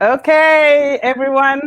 Okay, everyone.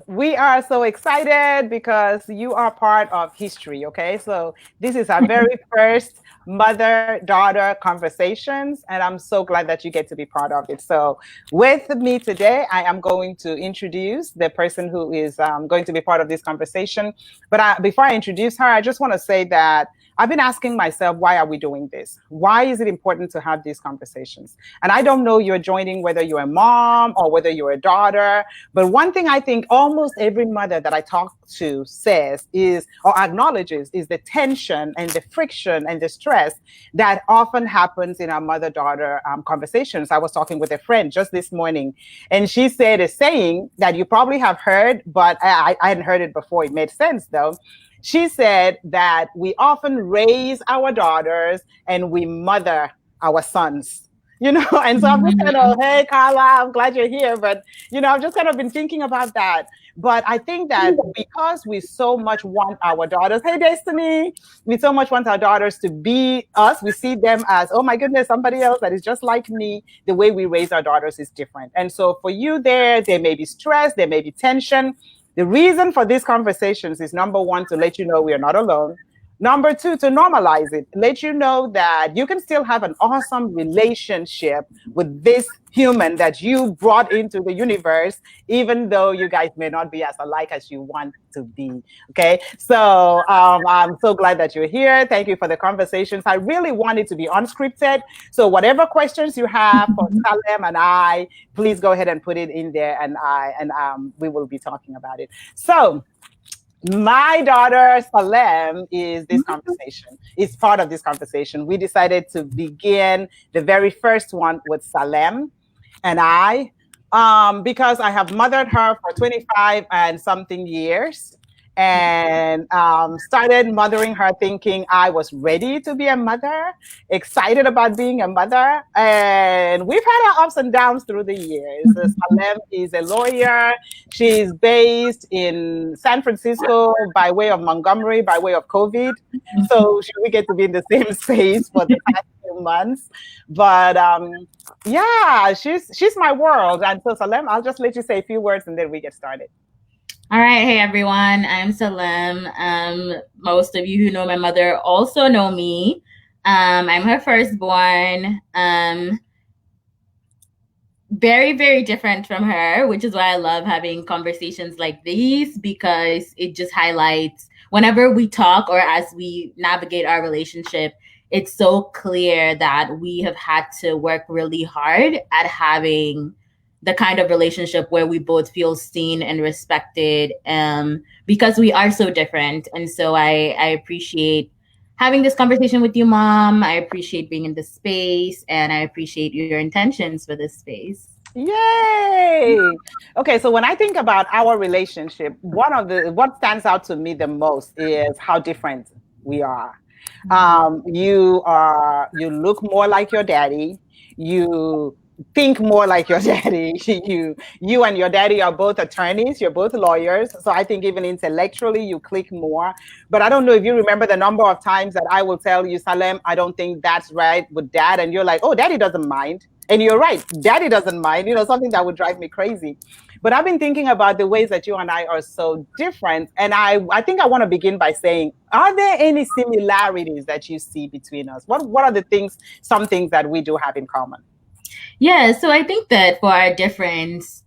We are so excited because you are part of history. Okay, so this is our very first mother-daughter conversations, and I'm so glad that you get to be part of it. So, with me today, I am going to introduce the person who is going to be part of this conversation. But before I introduce her, I just want to say that I've been asking myself, why are we doing this? Why is it important to have these conversations? And I don't know you're joining whether you're a mom or whether you're a daughter. But one thing I think almost every mother that I talk to says is or acknowledges is the tension and the friction and the stress that often happens in our mother daughter conversations. I was talking with a friend just this morning, and she said a saying that you probably have heard, but I hadn't heard it before. It made sense though. She said that we often raise our daughters and we mother our sons, and so I'm just kind of, Mhm. hey, Carla, I'm glad you're here. But, I've just kind of been thinking about that. But I think that because we so much want our daughters, hey, Destiny, we so much want our daughters to be us. We see them as, oh my goodness, somebody else that is just like me. The way we raise our daughters is different. And so for you there may be stress, there may be tension. The reason for these conversations is number one, to let you know we are not alone. Number two, to normalize it, let you know that you can still have an awesome relationship with this human that you brought into the universe, even though you guys may not be as alike as you want to be. Okay. So I'm so glad that you're here. Thank you for the conversations. I really want it to be unscripted. So whatever questions you have for Salem and I, please go ahead and put it in there, and we will be talking about it. So my daughter Salem is part of this conversation. We decided to begin the very first one with Salem and I, because I have mothered her for 25 and something years, and started mothering her thinking I was ready to be a mother, excited about being a mother. And we've had our ups and downs through the years. Salem is a lawyer. She's based in San Francisco by way of Montgomery, by way of COVID. So we get to be in the same space for the past few months. But yeah, she's my world. And so Salem, I'll just let you say a few words and then we get started. All right, hey everyone, I'm Salem. Most of you who know my mother also know me. I'm her firstborn. Very, very different from her, which is why I love having conversations like these because it just highlights whenever we talk or as we navigate our relationship, it's so clear that we have had to work really hard at having the kind of relationship where we both feel seen and respected because we are so different. And so I appreciate having this conversation with you, Mom. I appreciate being in this space and I appreciate your intentions for this space. Yay! Okay, so when I think about our relationship, what stands out to me the most is how different we are. You look more like your daddy. You think more like your daddy. You and your daddy are both attorneys. You're both lawyers. So I think even intellectually you click more. But I don't know if you remember the number of times that I will tell you, Salem, I don't think that's right with dad, and you're like, oh, daddy doesn't mind. And you're right, daddy doesn't mind. Something that would drive me crazy. But I've been thinking about the ways that you and I are so different. And I think I want to begin by saying, are there any similarities that you see between us? What are the things, some things that we do have in common? Yeah, so I think that for our difference,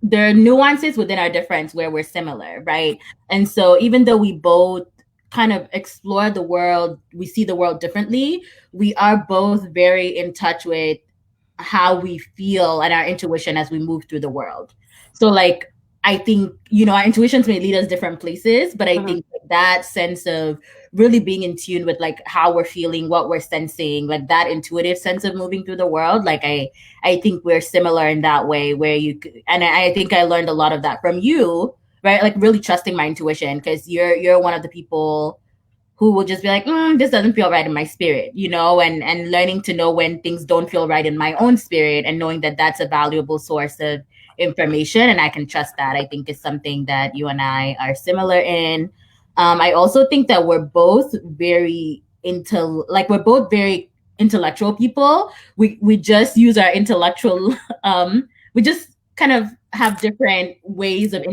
there are nuances within our difference where we're similar, right? And so even though we both kind of explore the world, we see the world differently, we are both very in touch with how we feel and our intuition as we move through the world. So like I think, our intuitions may lead us different places, but I Mm-hmm. think that sense of really being in tune with like how we're feeling, what we're sensing, like that intuitive sense of moving through the world, like I think we're similar in that way where and I think I learned a lot of that from you, right? Like really trusting my intuition because you're one of the people who will just be like, this doesn't feel right in my spirit, and learning to know when things don't feel right in my own spirit and knowing that that's a valuable source of information and I can trust that, I think is something that you and I are similar in. I also think that we're both very intellectual people. We just use our intellectual we just kind of have different ways of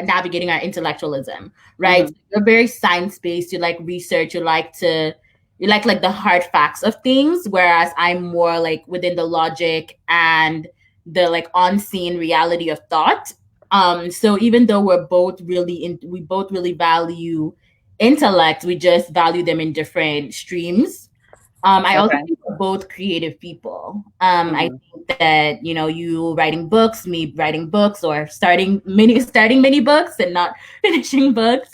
navigating our intellectualism, right? Mhm. You're very science based. You like research. You like the hard facts of things, whereas I'm more like within the logic and the like on-scene reality of thought. So even though we both really value intellect, we just value them in different streams. I also Okay. think we're both creative people. I Mhm. think that you writing books, me writing books, or starting many books and not finishing books.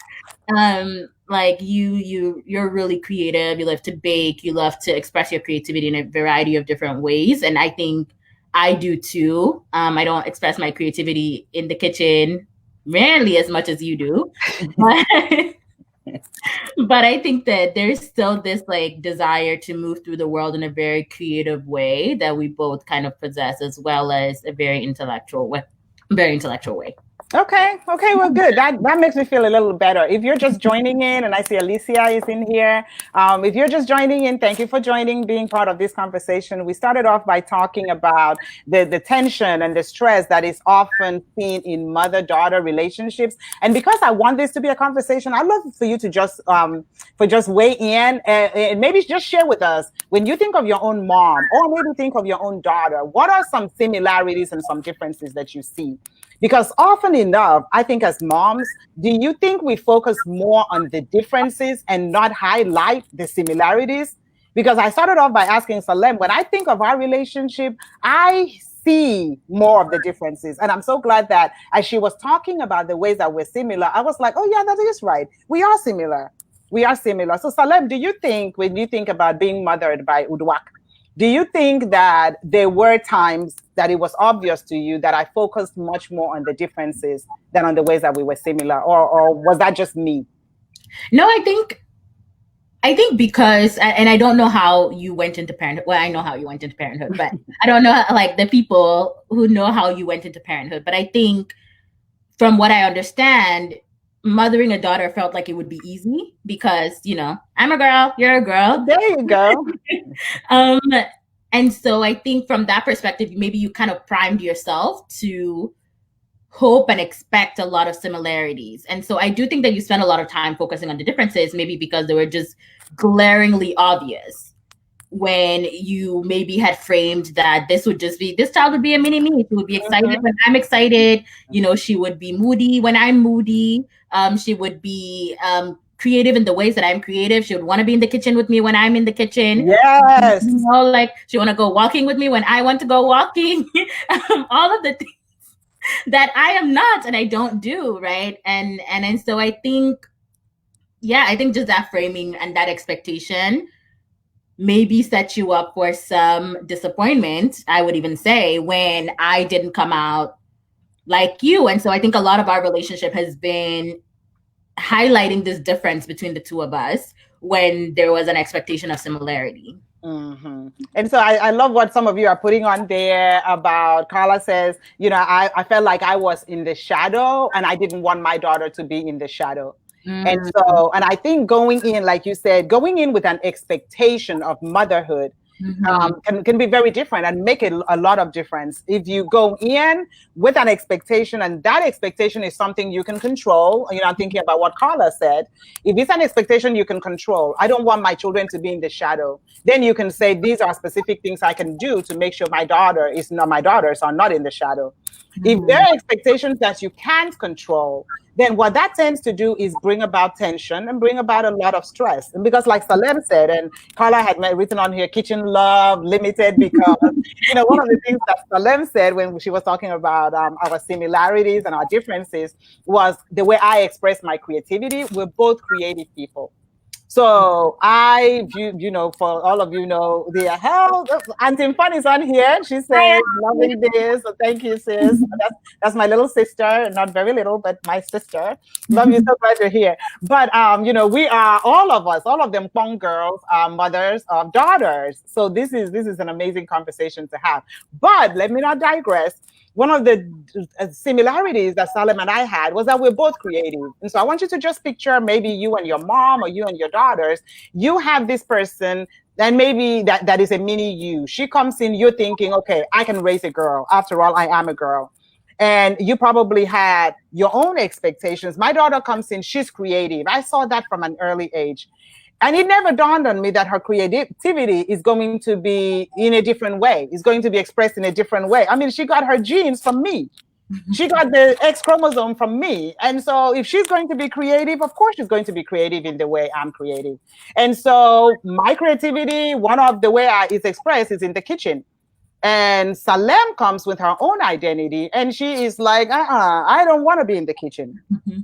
Like you're really creative. You love to bake. You love to express your creativity in a variety of different ways, and I think I do too. I don't express my creativity in the kitchen rarely as much as you do, but but I think that there's still this like desire to move through the world in a very creative way that we both kind of possess, as well as a very intellectual way. Okay. Okay. Well, good. That makes me feel a little better. If you're just joining in, and I see Alicia is in here. If you're just joining in, thank you for joining, being part of this conversation. We started off by talking about the tension and the stress that is often seen in mother-daughter relationships. And because I want this to be a conversation, I'd love for you to just weigh in and maybe just share with us, when you think of your own mom, or maybe think of your own daughter, what are some similarities and some differences that you see? Because often enough, I think as moms, do you think we focus more on the differences and not highlight the similarities? Because I started off by asking Salem, when I think of our relationship, I see more of the differences. And I'm so glad that as she was talking about the ways that we're similar, I was like, oh, yeah, that is right. We are similar. We are similar. So, Salem, do you think, when you think about being mothered by Uduak, do you think that there were times that it was obvious to you that I focused much more on the differences than on the ways that we were similar, or was that just me? No, I think because, and I don't know how you went into parenthood. Well, I know how you went into parenthood, but I don't know like the people who know how you went into parenthood. But I think, from what I understand, mothering a daughter felt like it would be easy because I'm a girl, you're a girl. There you go. um, and so I think from that perspective, maybe you kind of primed yourself to hope and expect a lot of similarities. And so I do think that you spent a lot of time focusing on the differences, maybe because they were just glaringly obvious when you maybe had framed that this child would be a mini me. She would be excited when I'm excited. She would be moody when I'm moody. She would be creative in the ways that I'm creative. She would want to be in the kitchen with me when I'm in the kitchen. Yes. Like she want to go walking with me when I want to go walking. All of the things that I am not and I don't do, right? And so I think just that framing and that expectation maybe set you up for some disappointment, I would even say, when I didn't come out like you. And so I think a lot of our relationship has been highlighting this difference between the two of us when there was an expectation of similarity. Mm-hmm. And so I love what some of you are putting on there about, Carla says, I felt like I was in the shadow and I didn't want my daughter to be in the shadow. And so, and I think going in, like you said, going in with an expectation of motherhood can be very different and make it a lot of difference. If you go in with an expectation, and that expectation is something you can control, I'm thinking about what Carla said. If it's an expectation you can control, I don't want my children to be in the shadow, then you can say, these are specific things I can do to make sure my daughters are not in the shadow. If there are expectations that you can't control, then what that tends to do is bring about tension and bring about a lot of stress. And because, like Salem said, and Carla had written on here, kitchen love limited, because one of the things that Salem said when she was talking about our similarities and our differences was the way I express my creativity. We're both creative people. So I, for all of the hell, Auntie Fun is on here. She says, loving this. So thank you, sis. That's my little sister, not very little, but my sister. Love you, so glad you're here. But, we are, all of them Pong girls, are mothers of daughters. So this is an amazing conversation to have. But let me not digress. One of the similarities that Salem and I had was that we're both creative. And so I want you to just picture maybe you and your mom or you and your daughters. You have this person then maybe that is a mini you. She comes in, you're thinking, okay, I can raise a girl. After all, I am a girl. And you probably had your own expectations. My daughter comes in, she's creative. I saw that from an early age. And it never dawned on me that her creativity is going to be in a different way. It's going to be expressed in a different way. I mean, she got her genes from me. She got the X chromosome from me. And so if she's going to be creative, of course she's going to be creative in the way I'm creative. And so my creativity, one of the way it's expressed is in the kitchen. And Salem comes with her own identity, and she is like, I don't want to be in the kitchen. Mm-hmm.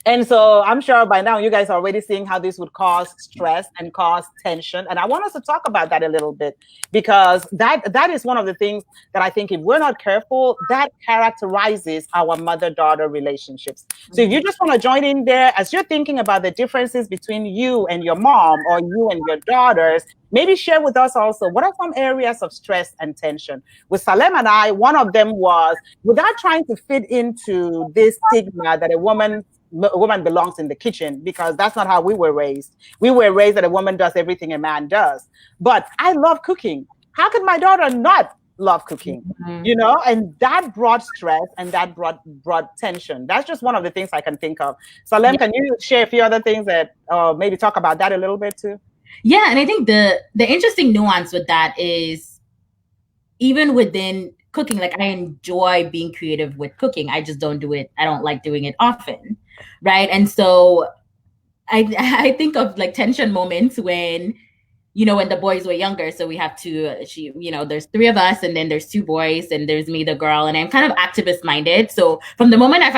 And so I'm sure by now you guys are already seeing how this would cause stress and cause tension. And I want us to talk about that a little bit, because that is one of the things that I think if we're not careful, that characterizes our mother-daughter relationships. So if you just want to join in there, as you're thinking about the differences between you and your mom or you and your daughters, maybe share with us also, what are some areas of stress and tension? With Salem and I, one of them was, without trying to fit into this stigma that a woman belongs in the kitchen, because that's not how we were raised. We were raised that a woman does everything a man does. But I love cooking. How could my daughter not love cooking? Mm-hmm. You know, and that brought stress and that brought tension. That's just one of the things I can think of. Salem, can you share a few other things that maybe talk about that a little bit too? Yeah, and I think the interesting nuance with that is, even within cooking, like I enjoy being creative with cooking. I just don't do it. I don't like doing it often. Right. And so I think of like tension moments when, you know, when the boys were younger. So we have there's 3 of us, and then there's 2 boys, and there's me, the girl, and I'm kind of activist minded. So from the moment I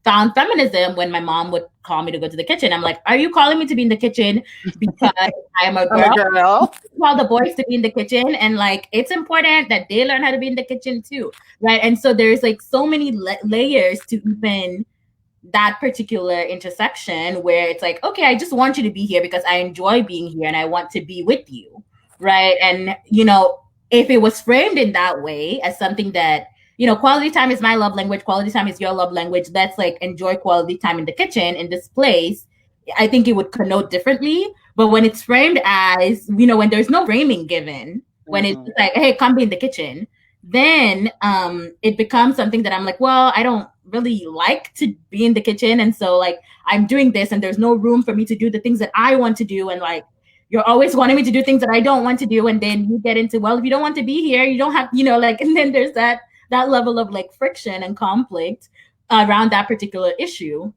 found feminism, when my mom would call me to go to the kitchen, I'm like, are you calling me to be in the kitchen because I am a girl? Call the boys to be in the kitchen. And like, it's important that they learn how to be in the kitchen too. Right. And so there's like so many layers to even that particular intersection, where it's like, okay, I just want you to be here because I enjoy being here and I want to be with you. Right. And, you know, if it was framed in that way as something that, you know, quality time is my love language, quality time is your love language, that's like, enjoy quality time in the kitchen, in this place, I think it would connote differently. But when it's framed as, you know, when there's no framing given, when it's like, hey, come be in the kitchen, then it becomes something that I'm like, well, I don't really like to be in the kitchen. And so like, I'm doing this and there's no room for me to do the things that I want to do. And like, you're always wanting me to do things that I don't want to do. And then you get into, well, if you don't want to be here, you don't have, you know, like, and then there's that level of like friction and conflict around that particular issue.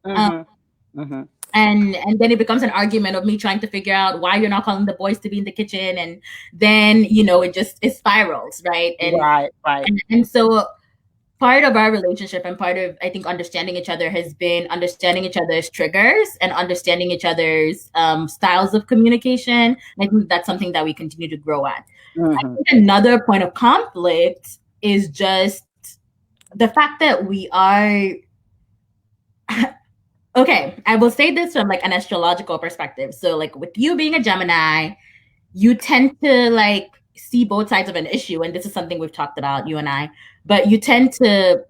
And then it becomes an argument of me trying to figure out why you're not calling the boys to be in the kitchen. And then, you know, it spirals, right? And, right. And so part of our relationship and part of, I think, understanding each other has been understanding each other's triggers and understanding each other's styles of communication. And I think that's something that we continue to grow at. I think another point of conflict is just the fact that we are... Okay, I will say this from like an astrological perspective. So like with you being a Gemini, you tend to like see both sides of an issue. And this is something we've talked about, you and I, but you tend to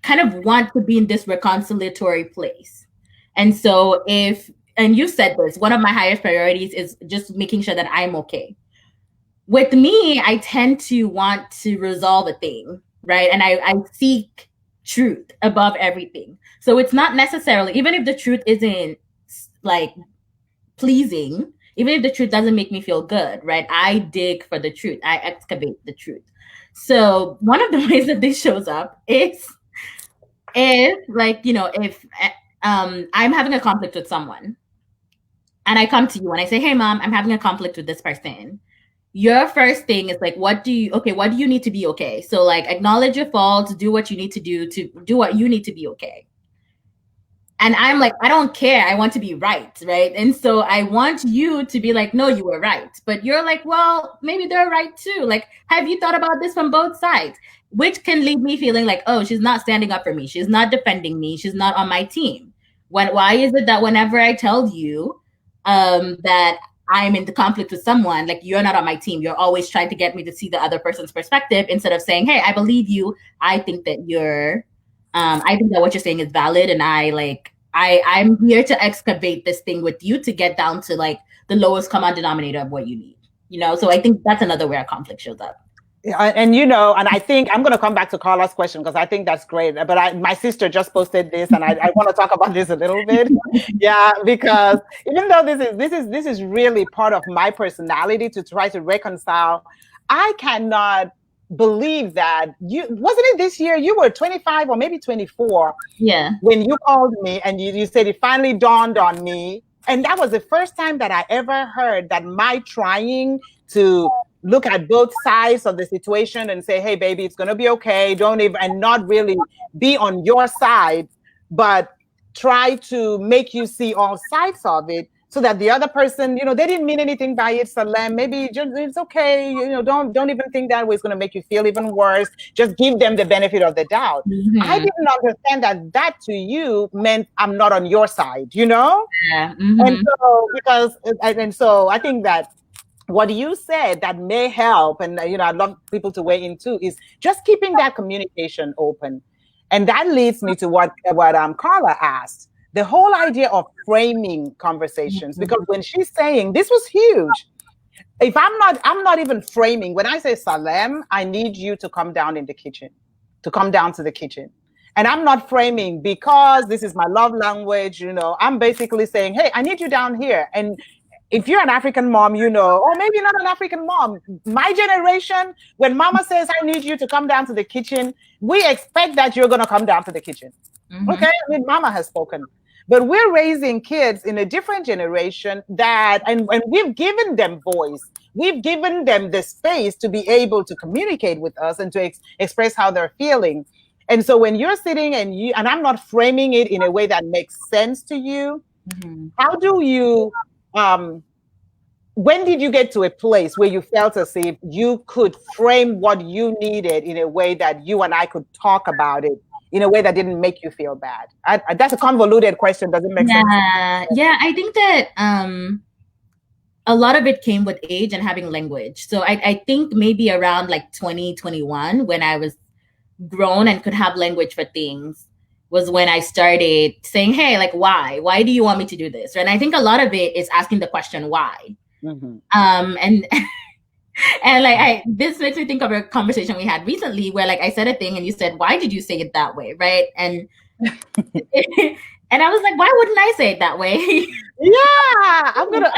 kind of want to be in this reconciliatory place. And so and you said this, one of my highest priorities is just making sure that I'm okay. With me, I tend to want to resolve a thing, right? And I seek truth above everything. So it's not necessarily, even if the truth isn't like pleasing, even if the truth doesn't make me feel good, right? I dig for the truth. I excavate the truth. So one of the ways that this shows up is if like, you know, if I'm having a conflict with someone and I come to you and I say, hey mom, I'm having a conflict with this person. Your first thing is like, what do you need to be okay? So like, acknowledge your faults, do what you need to do what you need to be okay. And I'm like, I don't care. I want to be right. Right. And so I want you to be like, no, you were right. But you're like, well, maybe they're right too. Like, have you thought about this from both sides? Which can leave me feeling like, oh, she's not standing up for me. She's not defending me. She's not on my team. Why is it that whenever I tell you that I'm in the conflict with someone, like you're not on my team, you're always trying to get me to see the other person's perspective instead of saying, hey, I believe you. I think that I think that what you're saying is valid. And I'm here to excavate this thing with you to get down to like the lowest common denominator of what you need. So I think that's another where conflict shows up. And and I think I'm going to come back to Carla's question because I think that's great. But my sister just posted this, and I want to talk about this a little bit. Yeah, because even though this is really part of my personality to try to reconcile, I cannot believe that wasn't it this year you were 25 or maybe 24 when you called me and you said it finally dawned on me, and that was the first time that I ever heard that my trying to look at both sides of the situation and say, hey, baby, it's going to be okay. Don't even, and not really be on your side, but try to make you see all sides of it so that the other person, they didn't mean anything by it, Salem. Maybe just, it's okay. Don't even think that way. It's going to make you feel even worse. Just give them the benefit of the doubt. Mm-hmm. I didn't understand that to you meant I'm not on your side, Yeah. Mm-hmm. And so I think that what you said that may help, and I'd love people to weigh in too, is just keeping that communication open. And that leads me to what Carla asked, the whole idea of framing conversations, because when she's saying this was huge, if I'm not even framing, when I say, Salem, I need you to come down to the kitchen. And I'm not framing because this is my love language, I'm basically saying, hey, I need you down here. And if you're an African mom, or maybe not an African mom, my generation, when mama says, I need you to come down to the kitchen, we expect that you're going to come down to the kitchen. Mm-hmm. Okay? I mean, mama has spoken. But we're raising kids in a different generation and we've given them voice. We've given them the space to be able to communicate with us and to express how they're feeling. And so when you're sitting and I'm not framing it in a way that makes sense to you, mm-hmm. How do you... when did you get to a place where you felt as if you could frame what you needed in a way that you and I could talk about it in a way that didn't make you feel bad? That's a convoluted question. Does it make sense? Yeah, I think that a lot of it came with age and having language. So I think maybe around like 2021, when I was grown and could have language for things, was when I started saying, hey, like, why? Why do you want me to do this? And I think a lot of it is asking the question, why? Mm-hmm. And like, this makes me think of a conversation we had recently where like I said a thing and you said, why did you say it that way? Right. And and I was like, why wouldn't I say it that way? I'm gonna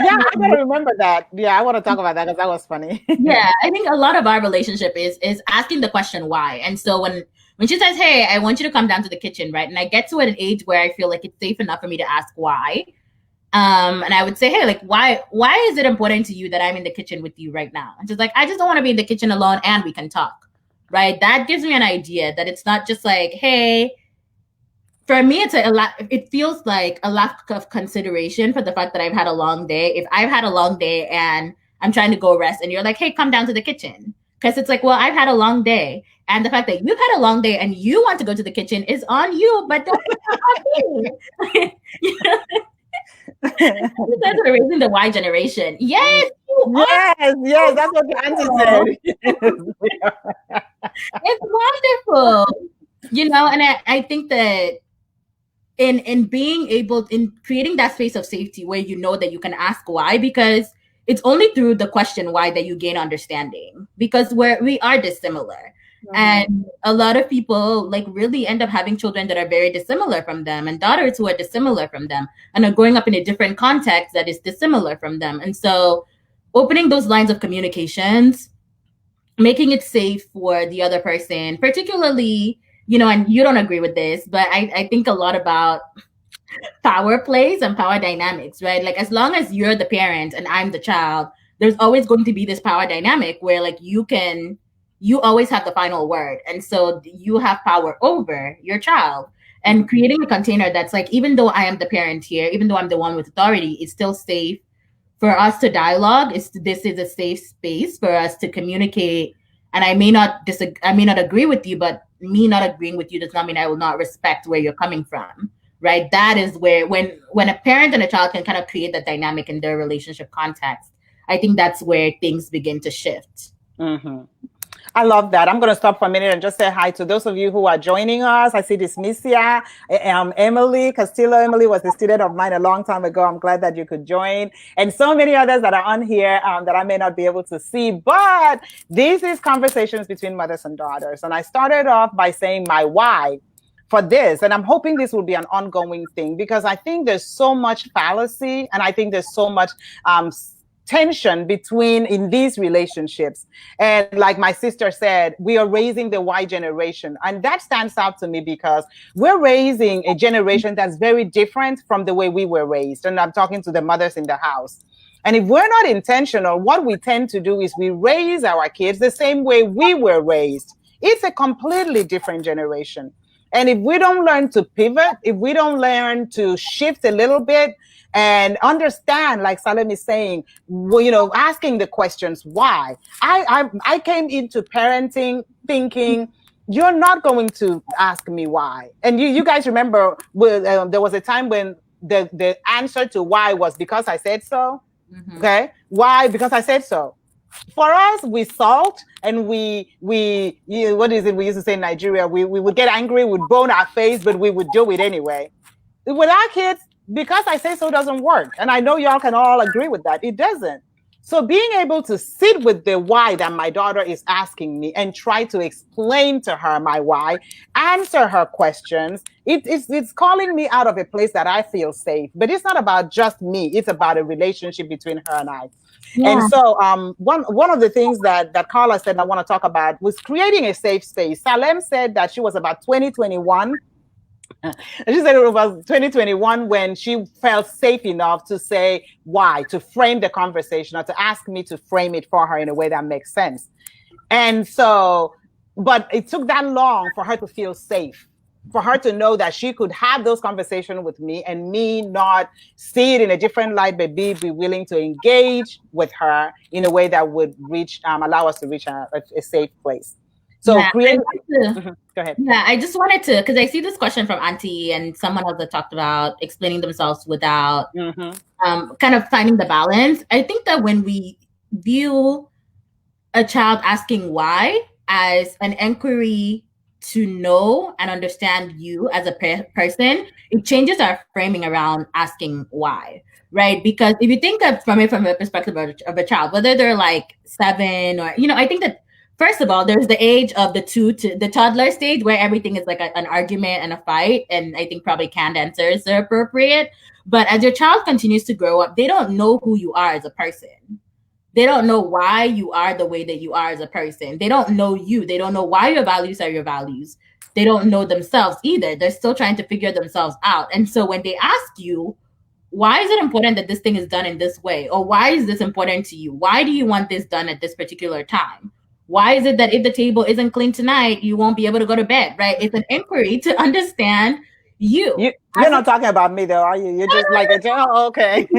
remember that. Yeah, I want to talk about that because that was funny. Yeah, I think a lot of our relationship is asking the question why. And so when she says, hey, I want you to come down to the kitchen, right? And I get to an age where I feel like it's safe enough for me to ask why. And I would say, hey, like, why is it important to you that I'm in the kitchen with you right now? And she's like, I just don't want to be in the kitchen alone and we can talk, right? That gives me an idea that it's not just like, hey, for me, it feels like a lack of consideration for the fact that I've had a long day. If I've had a long day and I'm trying to go rest and you're like, hey, come down to the kitchen. Because it's like, well, I've had a long day. And the fact that you've had a long day and you want to go to the kitchen is on you, but don't on me. That's raising the Y generation. Yes. Yes, that's what the auntie said. It's wonderful. And I think that in being able, in creating that space of safety where you know that you can ask why, because it's only through the question why that you gain understanding, because we are dissimilar. Mm-hmm. And a lot of people like really end up having children that are very dissimilar from them and daughters who are dissimilar from them and are growing up in a different context that is dissimilar from them. And so opening those lines of communications, making it safe for the other person, particularly, and you don't agree with this, but I think a lot about power plays and power dynamics, right? Like as long as you're the parent and I'm the child, there's always going to be this power dynamic where like you always have the final word. And so you have power over your child. And creating a container that's like, even though I am the parent here, even though I'm the one with authority, it's still safe for us to dialogue. This is a safe space for us to communicate. And I may not agree with you, but me not agreeing with you does not mean I will not respect where you're coming from. Right? That is where when a parent and a child can kind of create that dynamic in their relationship context, I think that's where things begin to shift. Mm-hmm. I love that. I'm going to stop for a minute and just say hi to those of you who are joining us. I see this Misia, Emily Castillo. Emily was a student of mine a long time ago. I'm glad that you could join. And so many others that are on here that I may not be able to see. But this is Conversations Between Mothers and Daughters. And I started off by saying my why for this. And I'm hoping this will be an ongoing thing because I think there's so much fallacy and I think there's so much tension between in these relationships. And like my sister said, we are raising the Y generation. And that stands out to me because we're raising a generation that's very different from the way we were raised. And I'm talking to the mothers in the house. And if we're not intentional, what we tend to do is we raise our kids the same way we were raised. It's a completely different generation. And if we don't learn to pivot, if we don't learn to shift a little bit, and understand, like Salem is saying, asking the questions why. I came into parenting thinking you're not going to ask me why. And you guys remember there was a time when the answer to why was because I said so. Mm-hmm. Okay, why? Because I said so. For us, we salt and we what is it we used to say in Nigeria? We would get angry, we'd bone our face, but we would do it anyway. With our kids, because I say so doesn't work. And I know y'all can all agree with that. It doesn't. So being able to sit with the why that my daughter is asking me and try to explain to her my why, answer her questions, it's calling me out of a place that I feel safe. But it's not about just me. It's about a relationship between her and I. Yeah. And so one of the things that Carla said I want to talk about was creating a safe space. Salem said that she was about 2021. She said it was 2021 when she felt safe enough to say why, to frame the conversation or to ask me to frame it for her in a way that makes sense. And so, but it took that long for her to feel safe, for her to know that she could have those conversations with me and me not see it in a different light, but be willing to engage with her in a way that would allow us to reach a safe place. So yeah, go ahead. Yeah, I just wanted to, because I see this question from Auntie and someone else that talked about explaining themselves without kind of finding the balance. I think that when we view a child asking why as an inquiry to know and understand you as a person, it changes our framing around asking why, right? Because if you think of from the perspective of a child, whether they're like 7 or, I think that first of all, there's the age of the toddler stage where everything is like an argument and a fight. And I think probably canned answers are appropriate. But as your child continues to grow up, they don't know who you are as a person. They don't know why you are the way that you are as a person. They don't know you. They don't know why your values are your values. They don't know themselves either. They're still trying to figure themselves out. And so when they ask you, why is it important that this thing is done in this way? Or why is this important to you? Why do you want this done at this particular time? Why is it that if the table isn't clean tonight, you won't be able to go to bed, right? It's an inquiry to understand you. You're not talking about me, though, are you? You're just like, okay.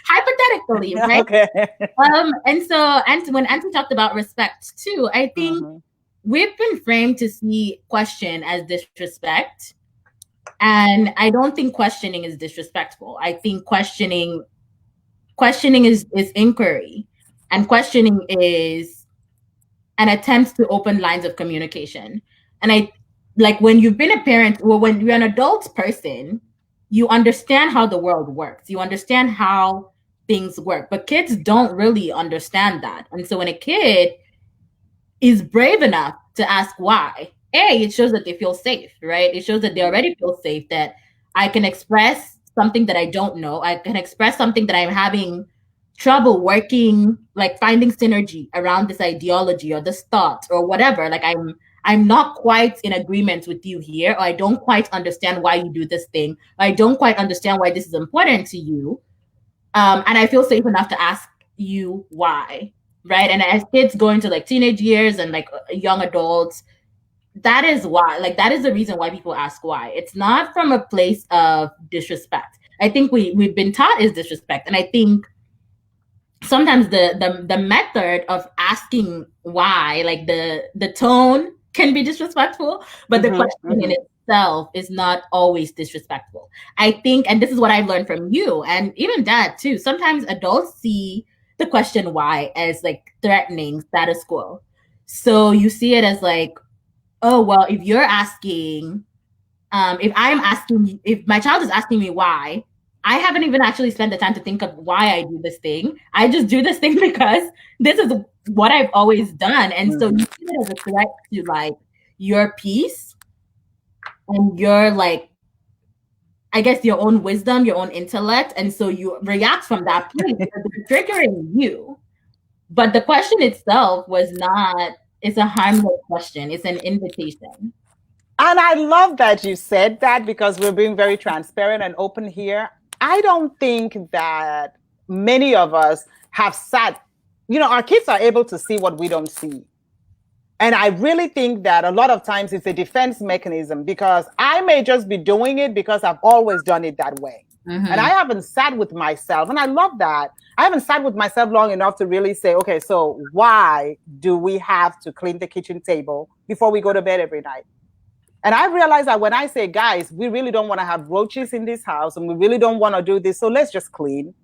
Hypothetically, right? Okay. And so, when Auntie talked about respect, too, I think we've been framed to see question as disrespect. And I don't think questioning is disrespectful. I think questioning is inquiry. And questioning is an attempt to open lines of communication. And I like when you've been a parent or when you're an adult person, you understand how the world works. You understand how things work, but kids don't really understand that. And so when a kid is brave enough to ask why, it shows that they feel safe, right? It shows that they already feel safe, that I can express something that I don't know. I can express something that I'm having trouble working, like finding synergy around this ideology or this thought or whatever. Like I'm not quite in agreement with you here, or I don't quite understand why you do this thing. Or I don't quite understand why this is important to you. And I feel safe enough to ask you why, right? And as kids go into like teenage years and like young adults, that is why, like that is the reason why people ask why. It's not from a place of disrespect. I think we've been taught is disrespect. And I think sometimes the method of asking why, like the tone can be disrespectful, but the question in itself is not always disrespectful. I think, and this is what I've learned from you and even Dad too, sometimes adults see the question why as like threatening status quo. So you see it as like, oh, well, if you're asking, if my child is asking me why, I haven't even actually spent the time to think of why I do this thing. I just do this thing because this is what I've always done. And so you see it as a threat to like your peace and your like, I guess your own wisdom, your own intellect. And so you react from that place because it's triggering you. But the question itself was not, it's a harmless question. It's an invitation. And I love that you said that because we're being very transparent and open here. I don't think that many of us have sat, our kids are able to see what we don't see. And I really think that a lot of times it's a defense mechanism because I may just be doing it because I've always done it that way. Mm-hmm. And I haven't sat with myself. And I love that. I haven't sat with myself long enough to really say, okay, so why do we have to clean the kitchen table before we go to bed every night? And I realize that when I say, guys, we really don't want to have roaches in this house and we really don't want to do this, so let's just clean.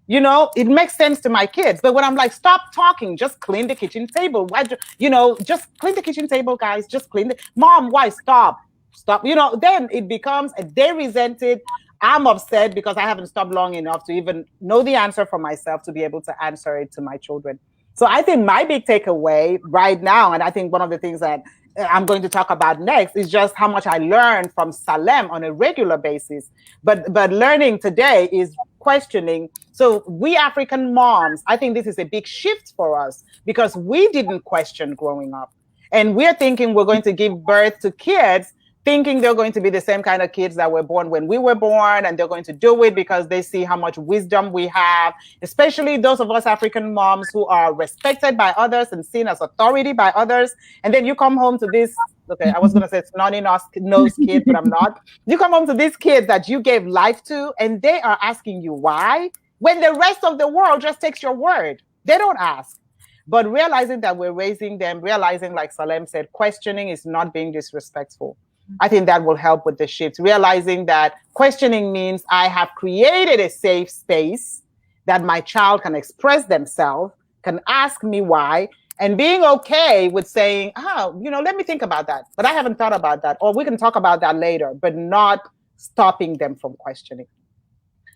It makes sense to my kids. But when I'm like, stop talking, just clean the kitchen table. Why, just clean the kitchen table, guys. Just clean it. Mom, why? Stop. Then it becomes, they resent it. I'm upset because I haven't stopped long enough to even know the answer for myself to be able to answer it to my children. So I think my big takeaway right now, and I think one of the things that I'm going to talk about next is just how much I learned from Salem on a regular basis. But learning today is questioning. So we African moms, I think this is a big shift for us because we didn't question growing up. And we're thinking we're going to give birth to kids thinking they're going to be the same kind of kids that were born when we were born, and they're going to do it because they see how much wisdom we have, especially those of us African moms who are respected by others and seen as authority by others. And then you come home to this, okay, I was going to say snotty-nosed kid, but I'm not. You come home to these kids that you gave life to, and they are asking you why, when the rest of the world just takes your word. They don't ask. But realizing that we're raising them, realizing, like Salem said, questioning is not being disrespectful. I think that will help with the shift. Realizing that questioning means I have created a safe space that my child can express themselves, can ask me why, and being okay with saying, let me think about that. But I haven't thought about that. Or we can talk about that later, but not stopping them from questioning.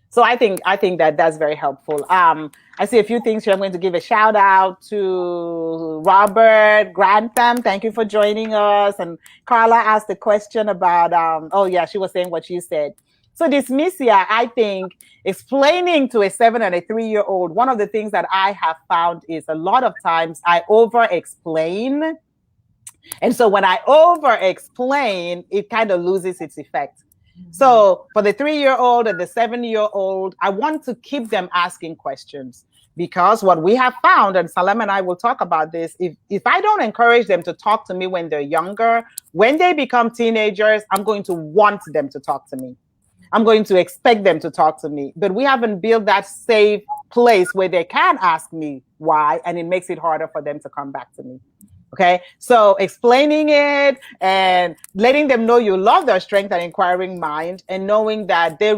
So I think that that's very helpful. I see a few things here. I'm going to give a shout out to Robert Grantham. Thank you for joining us. And Carla asked a question about, she was saying what you said. So Dismisia, I think explaining to a 7 and a 3-year-old, one of the things that I have found is a lot of times I over-explain. And so when I over-explain, it kind of loses its effect. So for the 3-year-old and the 7-year-old, I want to keep them asking questions because what we have found, and Salem and I will talk about this, if I don't encourage them to talk to me when they're younger, when they become teenagers, I'm going to want them to talk to me. I'm going to expect them to talk to me. But we haven't built that safe place where they can ask me why, and it makes it harder for them to come back to me. Okay, so explaining it and letting them know you love their strength and inquiring mind, and knowing that the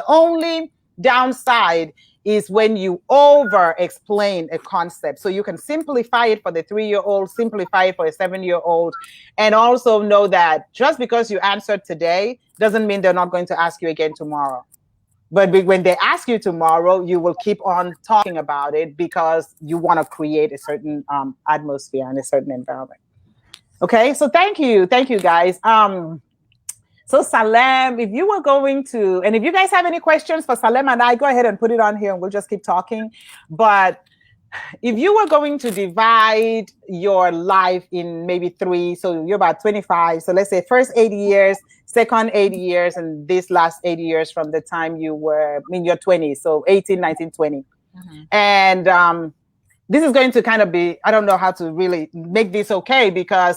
only downside is when you over explain a concept. So you can simplify it for the 3-year-old, simplify it for a 7-year-old, and also know that just because you answered today doesn't mean they're not going to ask you again tomorrow. But when they ask you tomorrow, you will keep on talking about it because you want to create a certain atmosphere and a certain environment. Okay, so thank you guys. So Salem, if you were going to, and if you guys have any questions for Salem and I, go ahead and put it on here and we'll just keep talking. But if you were going to divide your life in maybe 3, so you're about 25. So let's say first 80 years, second 80 years, and this last 80 years from the time you were in your 20s. So 18, 19, 20. Mm-hmm. And this is going to kind of be, I don't know how to really make this okay, because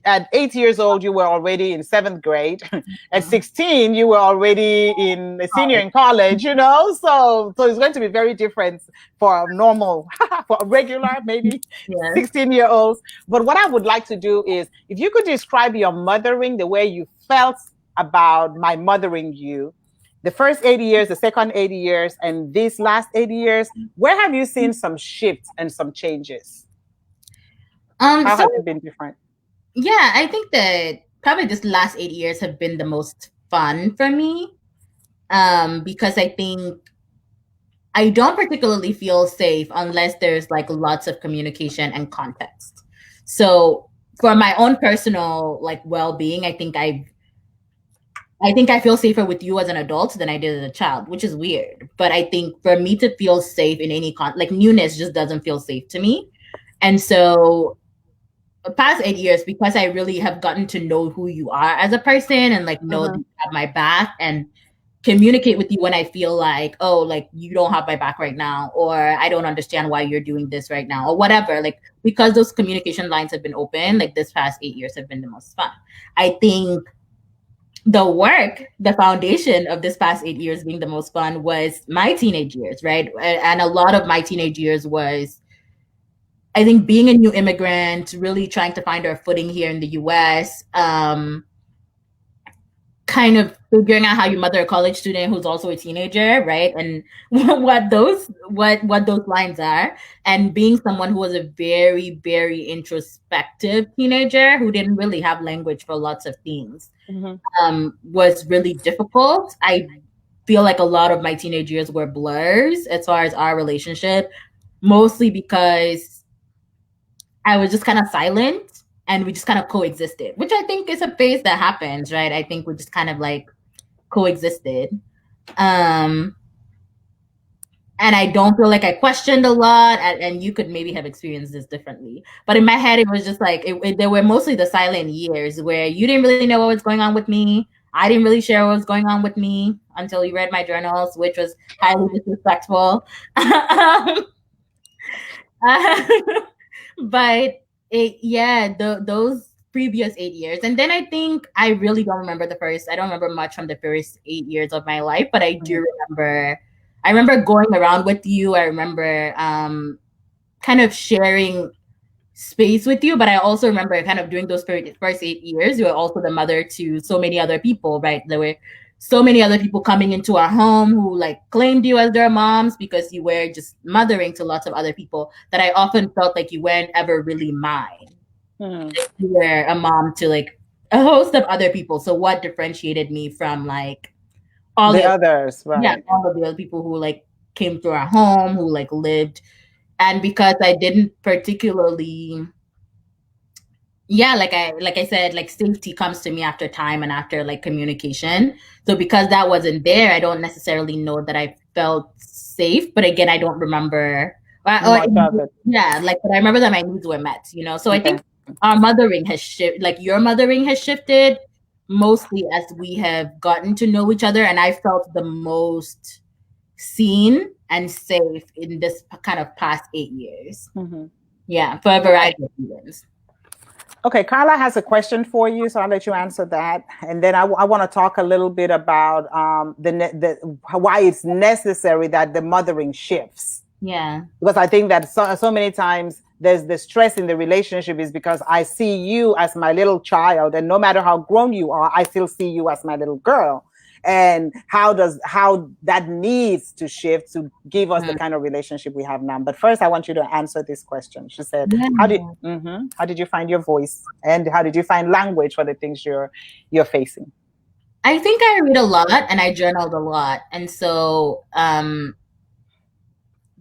at 8 years old, you were already in 7th grade. At 16, you were already in a senior in college, So it's going to be very different for a normal, for a regular, maybe 16-year-olds. But what I would like to do is, if you could describe your mothering, the way you felt about my mothering you, the first 80 years, the second 80 years, and these last 80 years, where have you seen some shifts and some changes? How So has it been different? yeah, I think that probably this last 8 years have been the most fun for me. Because I think I don't particularly feel safe unless there's like lots of communication and context. So for my own personal like well-being, I think I feel safer with you as an adult than I did as a child, which is weird. But I think for me to feel safe in any like newness just doesn't feel safe to me. And so the past 8 years, because I really have gotten to know who you are as a person and like know that you have my back and communicate with you when I feel like, oh, like you don't have my back right now, or I don't understand why you're doing this right now, or whatever. Like, because those communication lines have been open, like this past 8 years have been the most fun. I think the foundation of this past 8 years being the most fun was my teenage years, right? And a lot of my teenage years was, I think, being a new immigrant, really trying to find our footing here in the US, kind of figuring out how you mother a college student who's also a teenager, right? And what those lines are, and being someone who was a very, very introspective teenager who didn't really have language for lots of things, was really difficult. I feel like a lot of my teenage years were blurs as far as our relationship, mostly because I was just kind of silent and we just kind of coexisted, which I think is a phase that happens, right? I think we just kind of like coexisted. And I don't feel like I questioned a lot, and you could maybe have experienced this differently. But in my head, it was just like, there were mostly the silent years where you didn't really know what was going on with me. I didn't really share what was going on with me until you read my journals, which was highly disrespectful. But those previous 8 years, and then I think I really don't remember I don't remember much from the first 8 years of my life, but I do remember. I remember going around with you. I remember kind of sharing space with you, but I also remember kind of doing those first 8 years. You were also the mother to so many other people, right? There were so many other people coming into our home who like claimed you as their moms because you were just mothering to lots of other people, that I often felt like you weren't ever really mine. You were a mom to like a host of other people. So what differentiated me from like all the others, right? Yeah, all of the other people who like came through our home, who like lived. And because I didn't particularly, like I said, like safety comes to me after time and after like communication. So because that wasn't there, I don't necessarily know that I felt safe. But again, I don't remember. But I remember that my needs were met. So I think our mothering has shifted. Like your mothering has shifted mostly as we have gotten to know each other, and I felt the most seen and safe in this kind of past 8 years. Yeah, for a variety of reasons. Okay, Carla has a question for you, so I'll let you answer that, and then I want to talk a little bit about why it's necessary that the mothering shifts. Yeah, because I think that so many times there's the stress in the relationship is because I see you as my little child, and no matter how grown you are, I still see you as my little girl. And how that needs to shift to give us the kind of relationship we have now. But first, I want you to answer this question. She said, how did you find your voice, and how did you find language for the things you're facing? I think I read a lot and I journaled a lot. And so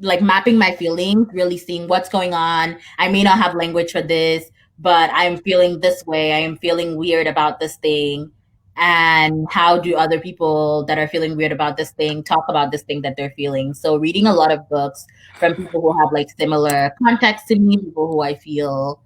like mapping my feelings, really seeing what's going on. I may not have language for this, but I'm feeling this way. I am feeling weird about this thing. And how do other people that are feeling weird about this thing talk about this thing that they're feeling? So reading a lot of books from people who have like similar context to me, people who I feel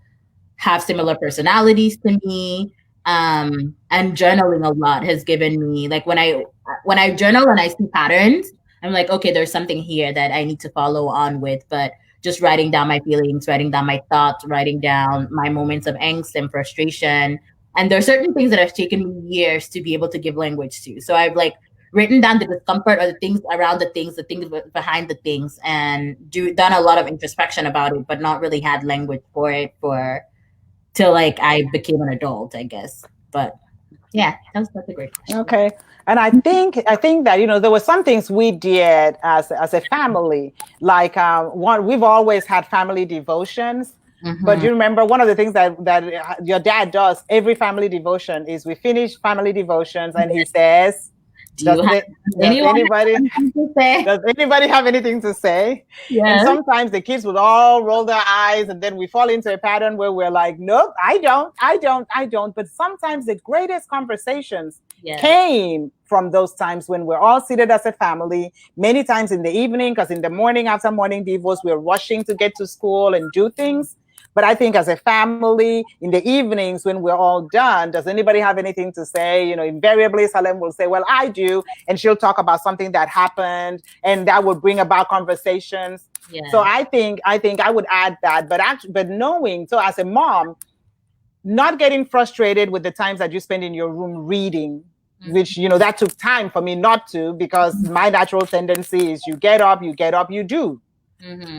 have similar personalities to me, and journaling a lot has given me, like when I journal and I see patterns, I'm like, okay, there's something here that I need to follow on with. But just writing down my feelings, writing down my thoughts, writing down my moments of angst and frustration. And there are certain things that have taken me years to be able to give language to. So I've like written down the discomfort or the things around the things behind the things, and done a lot of introspection about it, but not really had language for it till like I became an adult, I guess. But yeah, that's a great question. Okay. And I think that, there were some things we did as a family, like we've always had family devotions. But you remember one of the things that your dad does every family devotion is we finish family devotions and he says, does anybody have anything to say? Yes. And sometimes the kids would all roll their eyes and then we fall into a pattern where we're like, nope, I don't. But sometimes the greatest conversations came from those times when we're all seated as a family, many times in the evening, because in the morning after morning devos, we're rushing to get to school and do things. But I think as a family, in the evenings when we're all done, does anybody have anything to say? You know, invariably Salem will say, well, I do. And she'll talk about something that happened and that will bring about conversations. Yeah. So I think I would add that. But knowing, so as a mom, not getting frustrated with the times that you spend in your room reading, which, you know, that took time for me not to, because my natural tendency is you get up, you do.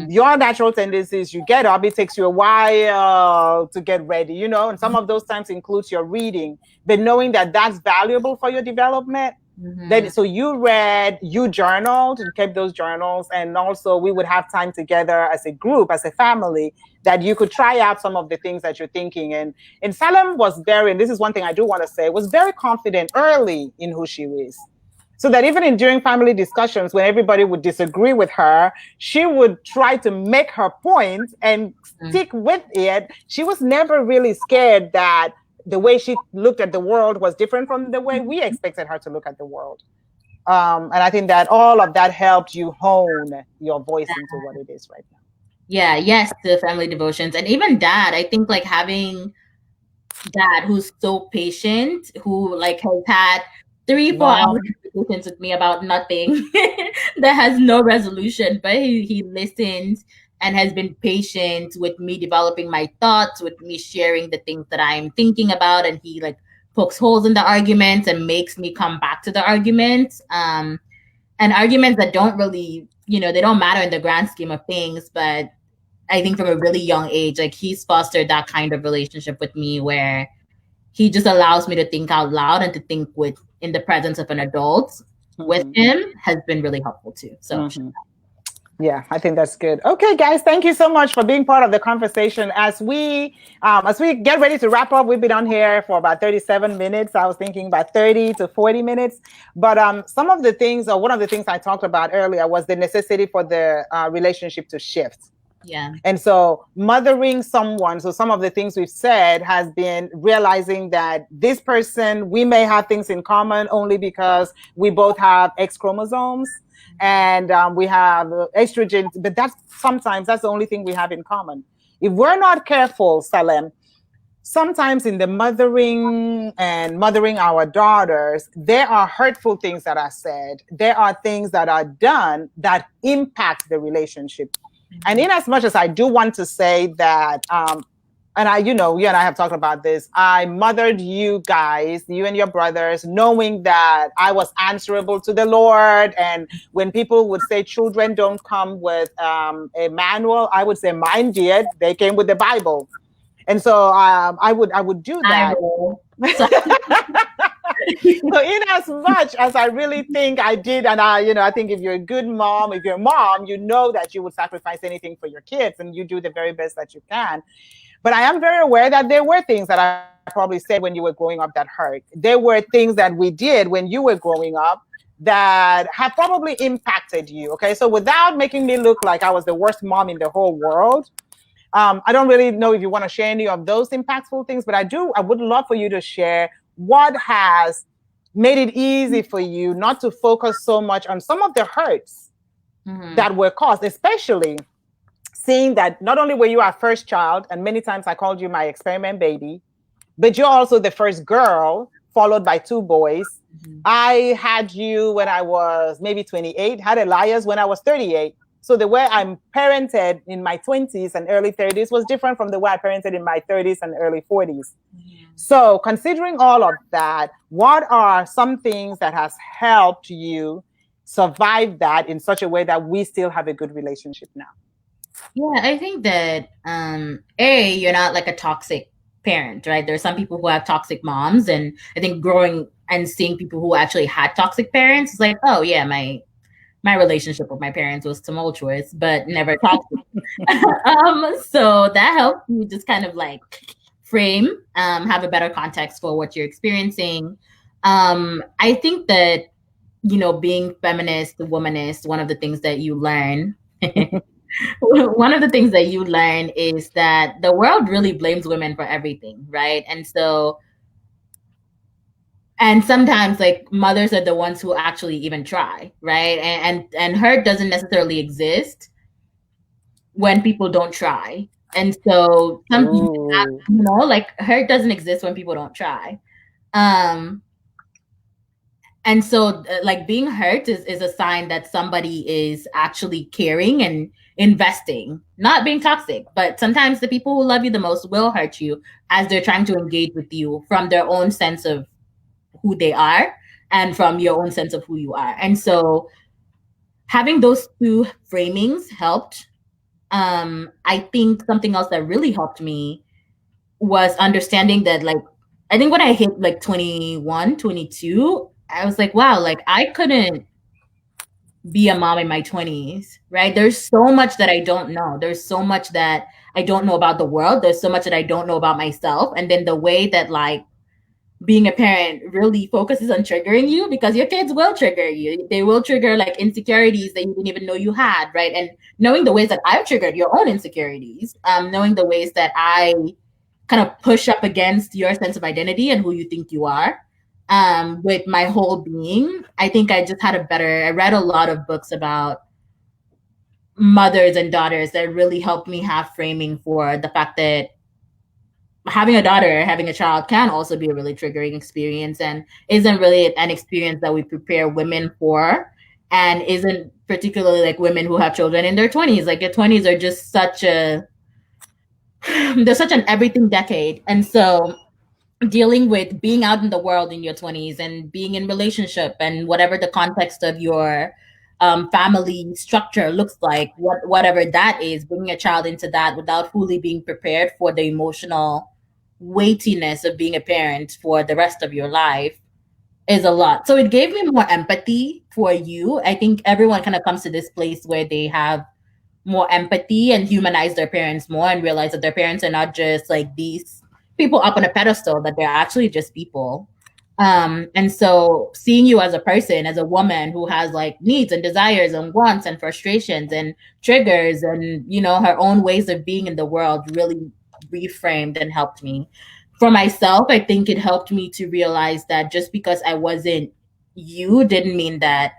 Your natural tendency is you get up, it takes you a while to get ready, you know, and some of those times includes your reading, but knowing that that's valuable for your development. Then, so you read, you journaled and kept those journals, and also we would have time together as a group, as a family, that you could try out some of the things that you're thinking. And Salem was very, and this is one thing I do want to say, was very confident early in who she is. So that even during family discussions, when everybody would disagree with her, she would try to make her point and stick with it. She was never really scared that the way she looked at the world was different from the way we expected her to look at the world. And I think that all of that helped you hone your voice into what it is right now. Yeah, yes, the family devotions. And even dad, I think like having dad who's so patient, who like has had 3-4 hours conversations with me about nothing that has no resolution, but he listens and has been patient with me developing my thoughts, with me sharing the things that I'm thinking about, and he like pokes holes in the arguments and makes me come back to the arguments, and arguments that don't really, you know, they don't matter in the grand scheme of things, but I think from a really young age, like he's fostered that kind of relationship with me where he just allows me to think out loud and to think in the presence of an adult with him has been really helpful too. So yeah, I think that's good. Okay, guys, thank you so much for being part of the conversation. As we get ready to wrap up, we've been on here for about 37 minutes. I was thinking about 30 to 40 minutes. But some of the things, or one of the things I talked about earlier, was the necessity for the relationship to shift. Yeah. And so mothering someone, so some of the things we've said has been realizing that this person, we may have things in common only because we both have X chromosomes and we have estrogen, but sometimes that's the only thing we have in common. If we're not careful, Salem, sometimes in the mothering our daughters, there are hurtful things that are said. There are things that are done that impact the relationship. And in as much as I do want to say that, and I, you know, you and I have talked about this, I mothered you guys, you and your brothers, knowing that I was answerable to the Lord. And when people would say children don't come with a manual, I would say mine did. They came with the Bible. And so I would do that. So in as much as I really think I did, and I think if you're a good mom, if you're a mom, you know that you would sacrifice anything for your kids and you do the very best that you can. But I am very aware that there were things that I probably said when you were growing up that hurt. There were things that we did when you were growing up that have probably impacted you. Okay, so without making me look like I was the worst mom in the whole world, I don't really know if you want to share any of those impactful things, but I would love for you to share what has made it easy for you not to focus so much on some of the hurts that were caused, especially seeing that not only were you our first child, and many times I called you my experiment baby, but you're also the first girl, followed by 2 boys. I had you when I was maybe 28, had Elias when I was 38. So the way I'm parented in my 20s and early 30s was different from the way I parented in my 30s and early 40s. So considering all of that, what are some things that has helped you survive that in such a way that we still have a good relationship now? Yeah, I think that, you're not like a toxic parent, right? There are some people who have toxic moms. And I think growing and seeing people who actually had toxic parents is like, oh yeah, my relationship with my parents was tumultuous, but never toxic. So that helped me just kind of like frame, have a better context for what you're experiencing. I think that, you know, being feminist, womanist, one of the things that you learn, one of the things that you learn is that the world really blames women for everything, right? And so, and sometimes like mothers are the ones who actually even try, right? And hurt doesn't necessarily exist when people don't try. And so some, you know, like hurt doesn't exist when people don't try. Um, and so like being hurt is a sign that somebody is actually caring and investing, not being toxic. But sometimes the people who love you the most will hurt you as they're trying to engage with you from their own sense of who they are and from your own sense of who you are. And so having those two framings helped. I think something else that really helped me was understanding that, like, I think when I hit like 21, 22, I was like, wow, like I couldn't be a mom in my 20s, right? There's so much that I don't know. There's so much that I don't know about the world. There's so much that I don't know about myself. And then the way that like being a parent really focuses on triggering you, because your kids will trigger you. They will trigger like insecurities that you didn't even know you had, right? And knowing the ways that I've triggered your own insecurities, knowing the ways that I kind of push up against your sense of identity and who you think you are, with my whole being. I think I just had I read a lot of books about mothers and daughters that really helped me have framing for the fact that having a daughter, having a child can also be a really triggering experience and isn't really an experience that we prepare women for, and isn't particularly like women who have children in their 20s. Like your 20s are just they're such an everything decade. And so dealing with being out in the world in your 20s and being in relationship and whatever the context of your family structure looks like, whatever that is, bringing a child into that without fully being prepared for the emotional weightiness of being a parent for the rest of your life is a lot. So it gave me more empathy for you. I think everyone kind of comes to this place where they have more empathy and humanize their parents more and realize that their parents are not just like these people up on a pedestal, that they're actually just people. And so seeing you as a person, as a woman who has like needs and desires and wants and frustrations and triggers and, you know, her own ways of being in the world really reframed and helped me. For myself, I think it helped me to realize that just because I wasn't you didn't mean that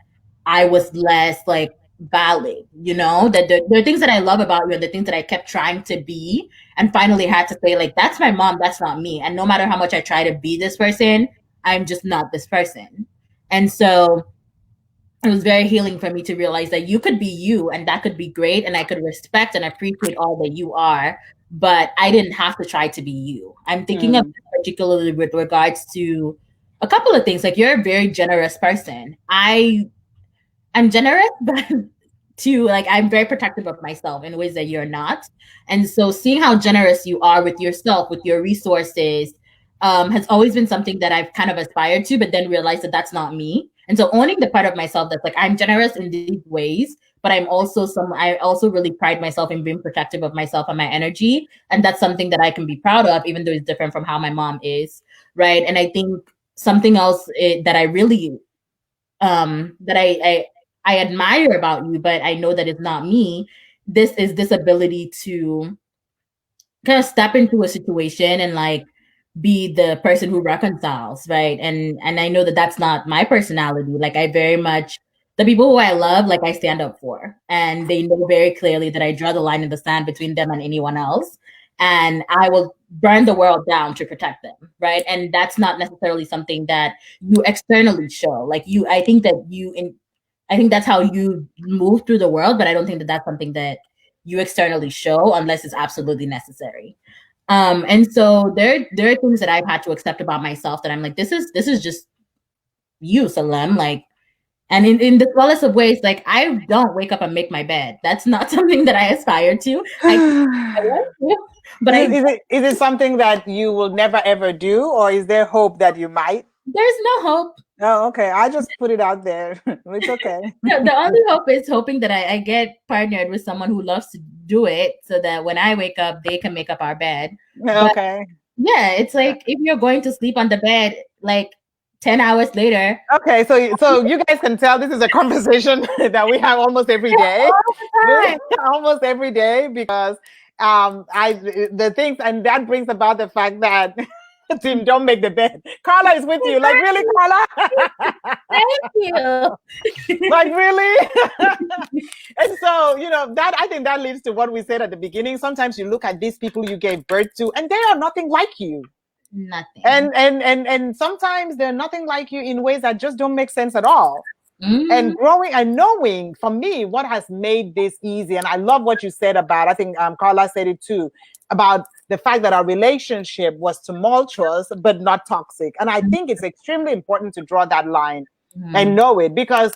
I was less like valid, you know, that there are things that I love about you and the things that I kept trying to be and finally had to say, like, that's my mom, that's not me. And no matter how much I try to be this person, I'm just not this person. And so it was very healing for me to realize that you could be you and that could be great. And I could respect and appreciate all that you are, but I didn't have to try to be you. I'm thinking of particularly with regards to a couple of things. Like you're a very generous person. I'm generous, but to like I'm very protective of myself in ways that you're not. And so seeing how generous you are with yourself, with your resources, has always been something that I've kind of aspired to, but then realized that that's not me. And so owning the part of myself that's like I'm generous in these ways, but I also really pride myself in being protective of myself and my energy. And that's something that I can be proud of, even though it's different from how my mom is. Right. And I think something else that I really that I admire about you, but I know that it's not me. This is this ability to kind of step into a situation and like be the person who reconciles, right? And I know that that's not my personality. Like I very much the people who I love, like I stand up for, and they know very clearly that I draw the line in the sand between them and anyone else, and I will burn the world down to protect them, right? And that's not necessarily something that you externally show. Like you, I think that's how you move through the world, but I don't think that that's something that you externally show unless it's absolutely necessary. And so there are things that I've had to accept about myself that I'm like, this is just you, Salem. Like, and in the smallest of ways, like I don't wake up and make my bed. That's not something that I aspire to. I want to, but is it something that you will never ever do, or is there hope that you might? There's no hope. Oh, okay. I just put it out there. It's okay. The only hope is hoping that I get partnered with someone who loves to do it so that when I wake up, they can make up our bed. But Okay. yeah, it's like if you're going to sleep on the bed like 10 hours later. Okay, so you guys can tell this is a conversation that we have almost every day. All the time. Almost every day, because I the things, and that brings about the fact that Tim, don't make the bed. Carla is with you. Like, really, Carla? Thank you. Like, really? And so, that, I think that leads to what we said at the beginning. Sometimes you look at these people you gave birth to, and they are nothing like you. Nothing. And sometimes they're nothing like you in ways that just don't make sense at all. Mm-hmm. And growing and knowing, for me, what has made this easy, and I love what you said about, I think Carla said it too, about the fact that our relationship was tumultuous but not toxic. And I think it's extremely important to draw that line and know it, because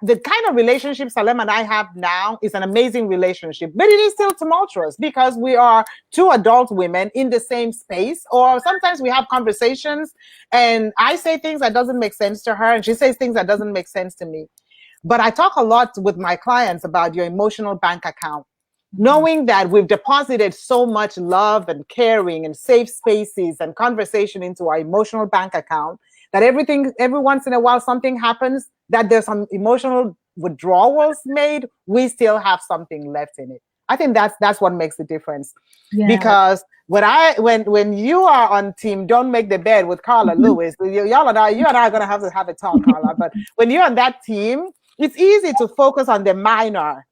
the kind of relationship Salem and I have now is an amazing relationship, but it is still tumultuous because we are two adult women in the same space, or sometimes we have conversations and I say things that doesn't make sense to her and she says things that doesn't make sense to me. But I talk a lot with my clients about your emotional bank account, knowing that we've deposited so much love and caring and safe spaces and conversation into our emotional bank account, that every once in a while something happens, that there's some emotional withdrawals made, we still have something left in it. I think that's what makes the difference. Yeah. Because when you are on team Don't Make the Bed with Carla Lewis, you and I are going to have a talk, Carla. But when you're on that team, it's easy to focus on the minor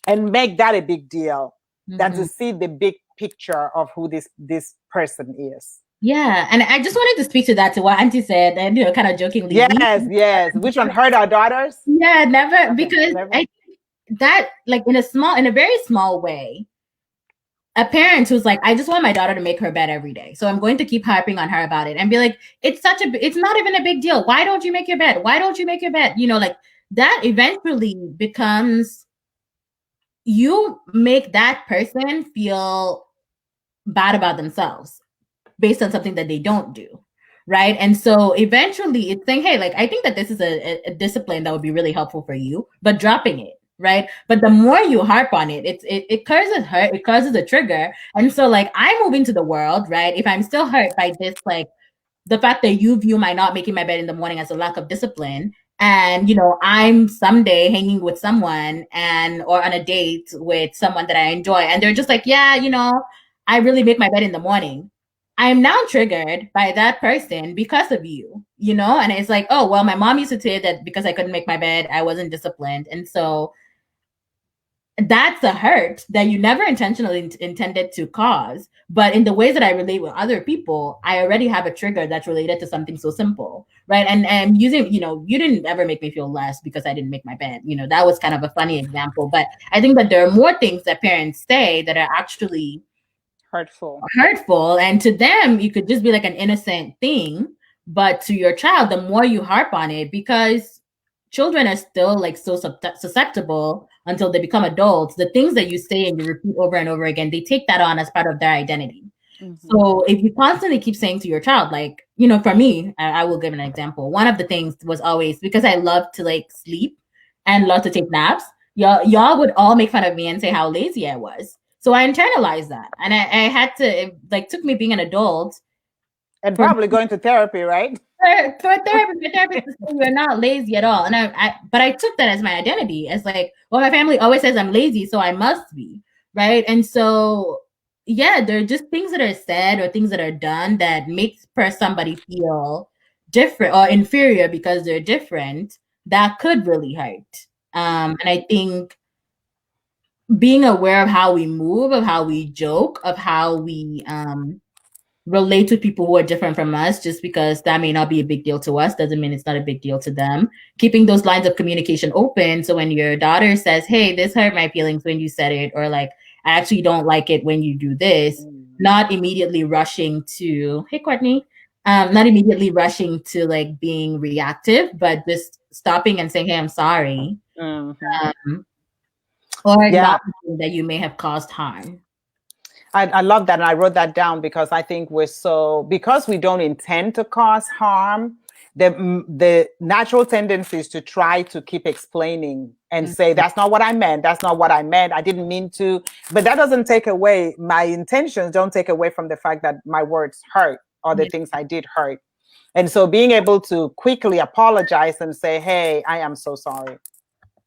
and make that a big deal than to see the big picture of who this person is. Yeah, and I just wanted to speak to that, to what Auntie said, and kind of jokingly. Yes. Which one hurt our daughters? Yeah, never, because never. I think that, like, in a very small way, a parent who's like, I just want my daughter to make her bed every day, so I'm going to keep harping on her about it and be like, it's not even a big deal. Why don't you make your bed? Why don't you make your bed? Like that eventually becomes, you make that person feel bad about themselves based on something that they don't do, right? And so eventually it's saying, hey, like, I think that this is a discipline that would be really helpful for you, but dropping it, right? But the more you harp on it, it causes a trigger. And so, like, I'm moving to the world, right? If I'm still hurt by this, like, the fact that you view my not making my bed in the morning as a lack of discipline, and I'm someday hanging with someone or on a date with someone that I enjoy, and they're just like, yeah, I really make my bed in the morning. I'm now triggered by that person because of you, and it's like, oh, well, my mom used to say that because I couldn't make my bed, I wasn't disciplined. And so that's a hurt that you never intentionally intended to cause. But in the ways that I relate with other people, I already have a trigger that's related to something so simple, right? And using, you didn't ever make me feel less because I didn't make my bed. That was kind of a funny example. But I think that there are more things that parents say that are actually hurtful, and to them you could just be like an innocent thing, but to your child, the more you harp on it, because children are still like so susceptible until they become adults, the things that you say and you repeat over and over again, they take that on as part of their identity. So if you constantly keep saying to your child, like, for me, I will give an example. One of the things was always, because I love to like sleep and love to take naps, y'all would all make fun of me and say how lazy I was. So I internalized that, and I had to, it took me being an adult and probably going to therapy, right? For therapy, you're not lazy at all. And but I took that as my identity, as like, well, my family always says I'm lazy, so I must be, right? And so, yeah, there are just things that are said or things that are done that makes somebody feel different or inferior because they're different, that could really hurt. And I think being aware of how we move, of how we joke, of how we relate to people who are different from us, just because that may not be a big deal to us doesn't mean it's not a big deal to them. Keeping those lines of communication open, so when your daughter says, hey, this hurt my feelings when you said it, or like, I actually don't like it when you do this, not immediately rushing to, hey, Courtney, not immediately rushing to like being reactive, but just stopping and saying, hey, I'm sorry. Or acknowledging that you may have caused harm. I love that. And I wrote that down because I think because we don't intend to cause harm, the natural tendency is to try to keep explaining and say, that's not what I meant. That's not what I meant. I didn't mean to. But that doesn't take away, my intentions don't take away from the fact that my words hurt or the things I did hurt. And so being able to quickly apologize and say, hey, I am so sorry.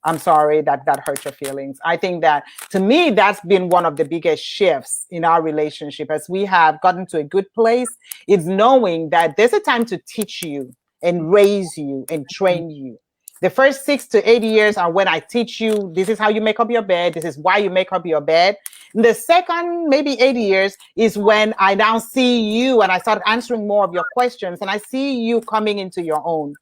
I'm sorry that hurt your feelings. I think that, to me, that's been one of the biggest shifts in our relationship as we have gotten to a good place, is knowing that there's a time to teach you and raise you and train you. The first 6 to 8 years are when I teach you, this is how you make up your bed. This is why you make up your bed. The second, maybe 8 years, is when I now see you and I start answering more of your questions and I see you coming into your own.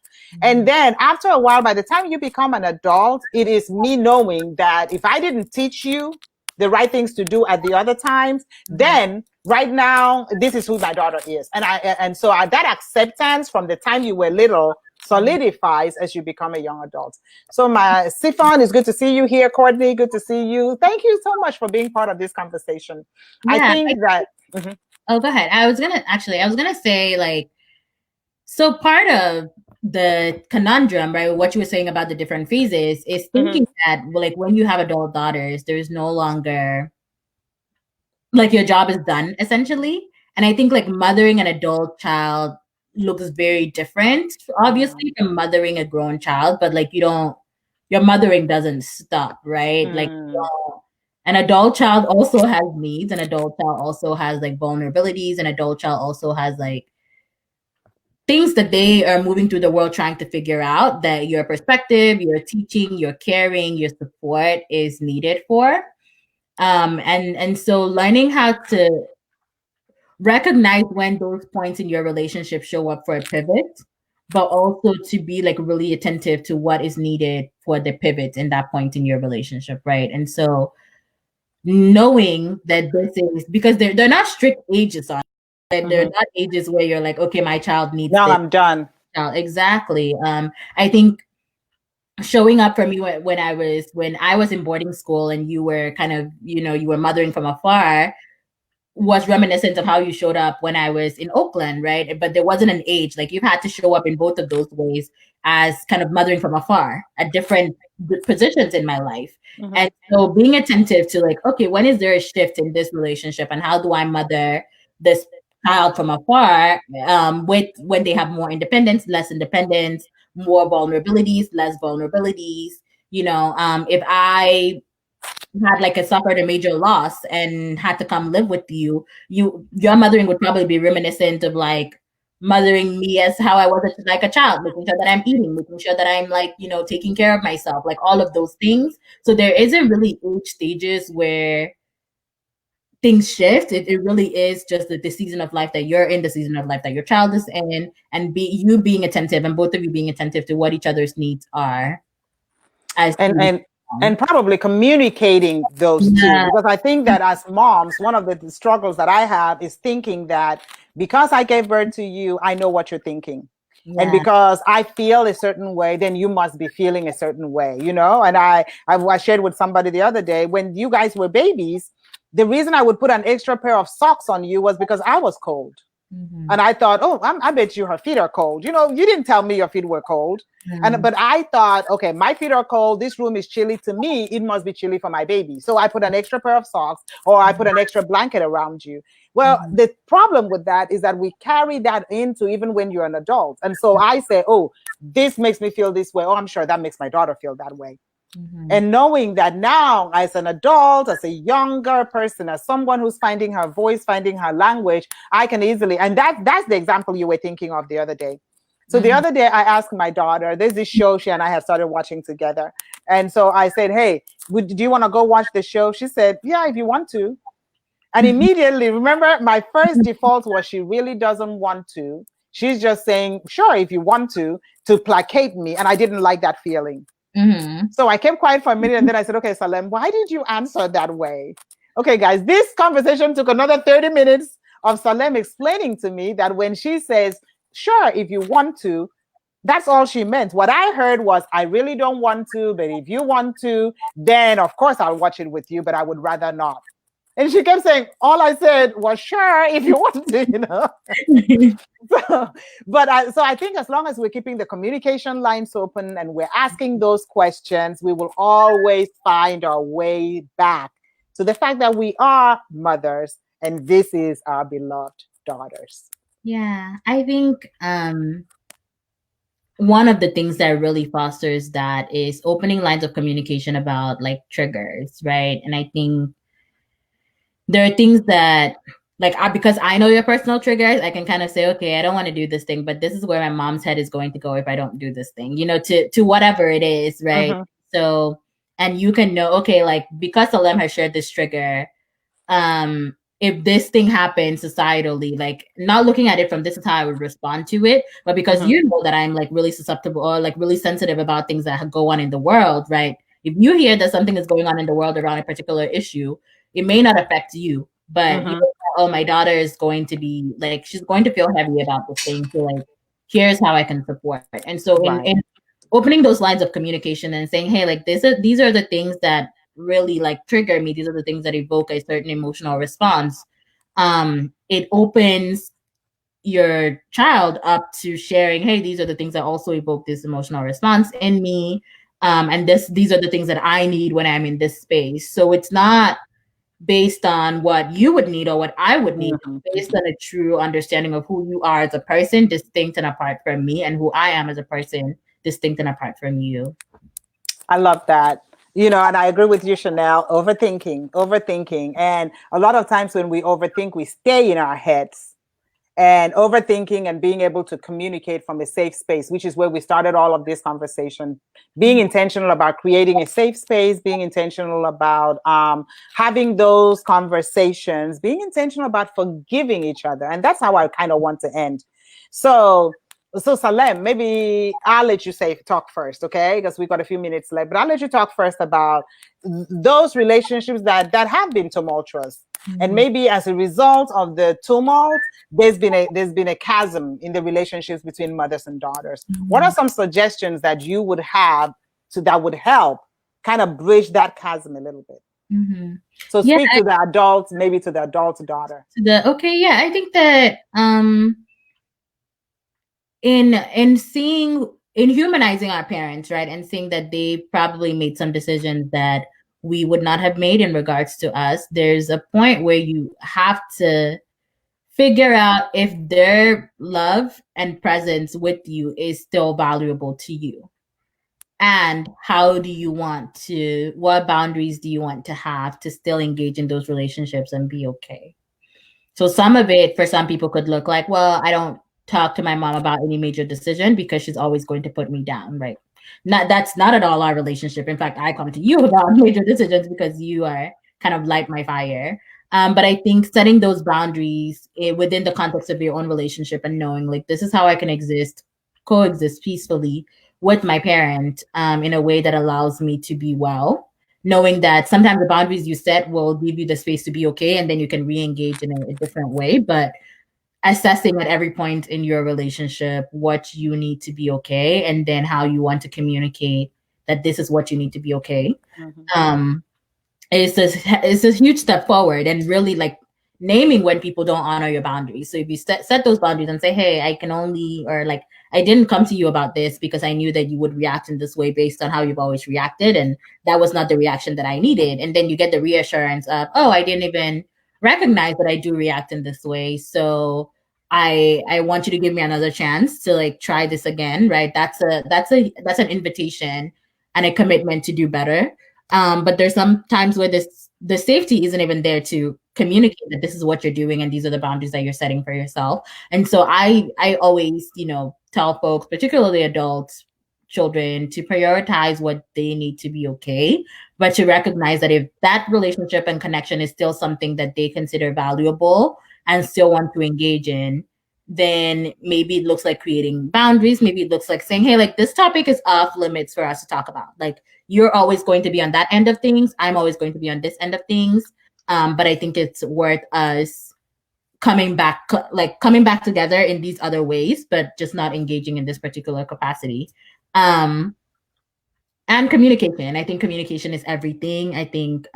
And then after a while, by the time you become an adult, it is me knowing that if I didn't teach you the right things to do at the other times, then right now, this is who my daughter is. And so that acceptance from the time you were little solidifies as you become a young adult. So my Siphon, it's good to see you here. Courtney, good to see you. Thank you so much for being part of this conversation. Yeah, I think that... Oh, go ahead. I was gonna say, like, so part of the conundrum, right, what you were saying about the different phases, is thinking that, like, when you have adult daughters, there's no longer, like, your job is done, essentially. And I think, like, mothering an adult child looks very different, obviously, from mothering a grown child, but, like, your mothering doesn't stop, right? Like, an adult child also has needs. An adult child also has, like, vulnerabilities. An adult child also has, like, things that they are moving through the world trying to figure out, that your perspective, your teaching, your caring, your support is needed for. And so learning how to recognize when those points in your relationship show up for a pivot, but also to be, like, really attentive to what is needed for the pivot in that point in your relationship, right? And so knowing that this is, because they're not strict ages on it. They're not ages where you're like, okay, my child needs now this. I'm done. Exactly. I think showing up for me when I was in boarding school and you were kind of, you were mothering from afar, was reminiscent of how you showed up when I was in Oakland, right? But there wasn't an age. Like, you've had to show up in both of those ways as kind of mothering from afar at different positions in my life. And so being attentive to, like, okay, when is there a shift in this relationship and how do I mother this child from afar, with when they have more independence, less independence, more vulnerabilities, less vulnerabilities. If I had, like, suffered a major loss and had to come live with you, your mothering would probably be reminiscent of, like, mothering me as how I was like a child, making sure that I'm eating, making sure that I'm, like, taking care of myself, like all of those things. So there isn't really age stages where things shift. It really is just the season of life that you're in, the season of life that your child is in, and you being attentive, and both of you being attentive to what each other's needs are. And probably communicating those two, because I think that as moms, one of the struggles that I have is thinking that because I gave birth to you, I know what you're thinking. Yeah. And because I feel a certain way, then you must be feeling a certain way, And I shared with somebody the other day, when you guys were babies, the reason I would put an extra pair of socks on you was because I was cold. And I thought, oh, I bet you her feet are cold. You didn't tell me your feet were cold. But I thought, okay, my feet are cold. This room is chilly. To me, it must be chilly for my baby. So I put an extra pair of socks, or I put an extra blanket around you. Well, the problem with that is that we carry that into even when you're an adult. And so I say, oh, this makes me feel this way. Oh, I'm sure that makes my daughter feel that way. And knowing that now, as an adult, as a younger person, as someone who's finding her voice, finding her language, I can easily, and that's the example you were thinking of the other day. So the other day I asked my daughter, there's this show she and I have started watching together. And so I said, hey, do you want to go watch the show? She said, yeah, if you want to. And immediately, remember, my first default was she really doesn't want to. She's just saying, sure, if you want to placate me. And I didn't like that feeling. So I kept quiet for a minute, and then I said, okay, Salem, why did you answer that way? Okay, guys, this conversation took another 30 minutes of Salem explaining to me that when she says, sure, if you want to, that's all she meant. What I heard was, I really don't want to, but if you want to, then of course I'll watch it with you, but I would rather not. And she kept saying, all I said was, sure, if you want to. So I think as long as we're keeping the communication lines open and we're asking those questions, we will always find our way back to the fact that we are mothers and this is our beloved daughters. Yeah, I think one of the things that really fosters that is opening lines of communication about like triggers, right? And I think there are things that because I know your personal triggers, I can kind of say, okay, I don't want to do this thing, but this is where my mom's head is going to go if I don't do this thing, to whatever it is, right? Mm-hmm. So, and you can know, okay, like because Salem has shared this trigger, if this thing happens societally, like not looking at it from this is how I would respond to it, but because Mm-hmm. you know that I'm like really susceptible or like really sensitive about things that go on in the world, right? If you hear that something is going on in the world around a particular issue, it may not affect you, but you Mm-hmm. know, oh, my daughter is going to be like, she's going to feel heavy about this thing. So like, here's how I can support. And so Right. in opening those lines of communication and saying, hey, like these are the things that really like trigger me. These are the things that evoke a certain emotional response. It opens your child up to sharing, hey, these are the things that also evoke this emotional response in me. And these are the things that I need when I'm in this space. So it's not based on what you would need or what I would need, Mm-hmm. based on a true understanding of who you are as a person, distinct and apart from me, and who I am as a person, distinct and apart from you. I love that. And I agree with you, Chanel. Overthinking. And a lot of times when we overthink, we stay in our heads. And overthinking and being able to communicate from a safe space, which is where we started all of this conversation. Being intentional about creating a safe space, being intentional about having those conversations, being intentional about forgiving each other. And that's how I kind of want to end. So Salem, maybe I'll let you talk first, okay? Because we've got a few minutes left, but I'll let you talk first about those relationships that have been tumultuous. And maybe as a result of the tumult, there's been a chasm in the relationships between mothers and daughters. What are some suggestions that you would have that would help kind of bridge that chasm a little bit? Mm-hmm. So speak to the adults, maybe to the adult daughter. I think that in humanizing our parents, right, and seeing that they probably made some decisions that we would not have made in regards to us, there's a point where you have to figure out if their love and presence with you is still valuable to you. And what boundaries do you want to have to still engage in those relationships and be okay? So some of it for some people could look like, well, I don't talk to my mom about any major decision because she's always going to put me down, right? That's not at all our relationship. In fact, I come to you about major decisions because you are kind of light my fire. But I think setting those boundaries within the context of your own relationship and knowing like this is how I can coexist peacefully with my parent in a way that allows me to be well, knowing that sometimes the boundaries you set will give you the space to be okay and then you can re-engage in a different way, but assessing at every point in your relationship what you need to be okay and then how you want to communicate that this is what you need to be okay. Mm-hmm. It's a huge step forward, and really like naming when people don't honor your boundaries. So if you set those boundaries and say, hey, I can only, or like, I didn't come to you about this because I knew that you would react in this way based on how you've always reacted. And that was not the reaction that I needed. And then you get the reassurance of, oh, I didn't even recognize that I do react in this way. So I want you to give me another chance to like try this again. Right. That's an invitation and a commitment to do better. But there's some times where the safety isn't even there to communicate that this is what you're doing and these are the boundaries that you're setting for yourself. And so I always, tell folks, particularly adults, children, to prioritize what they need to be okay, but to recognize that if that relationship and connection is still something that they consider valuable and still want to engage in, then maybe it looks like creating boundaries. Maybe it looks like saying, hey, like this topic is off limits for us to talk about. Like you're always going to be on that end of things. I'm always going to be on this end of things. But I think it's worth us coming back together in these other ways, but just not engaging in this particular capacity. And communication. I think communication is everything. I think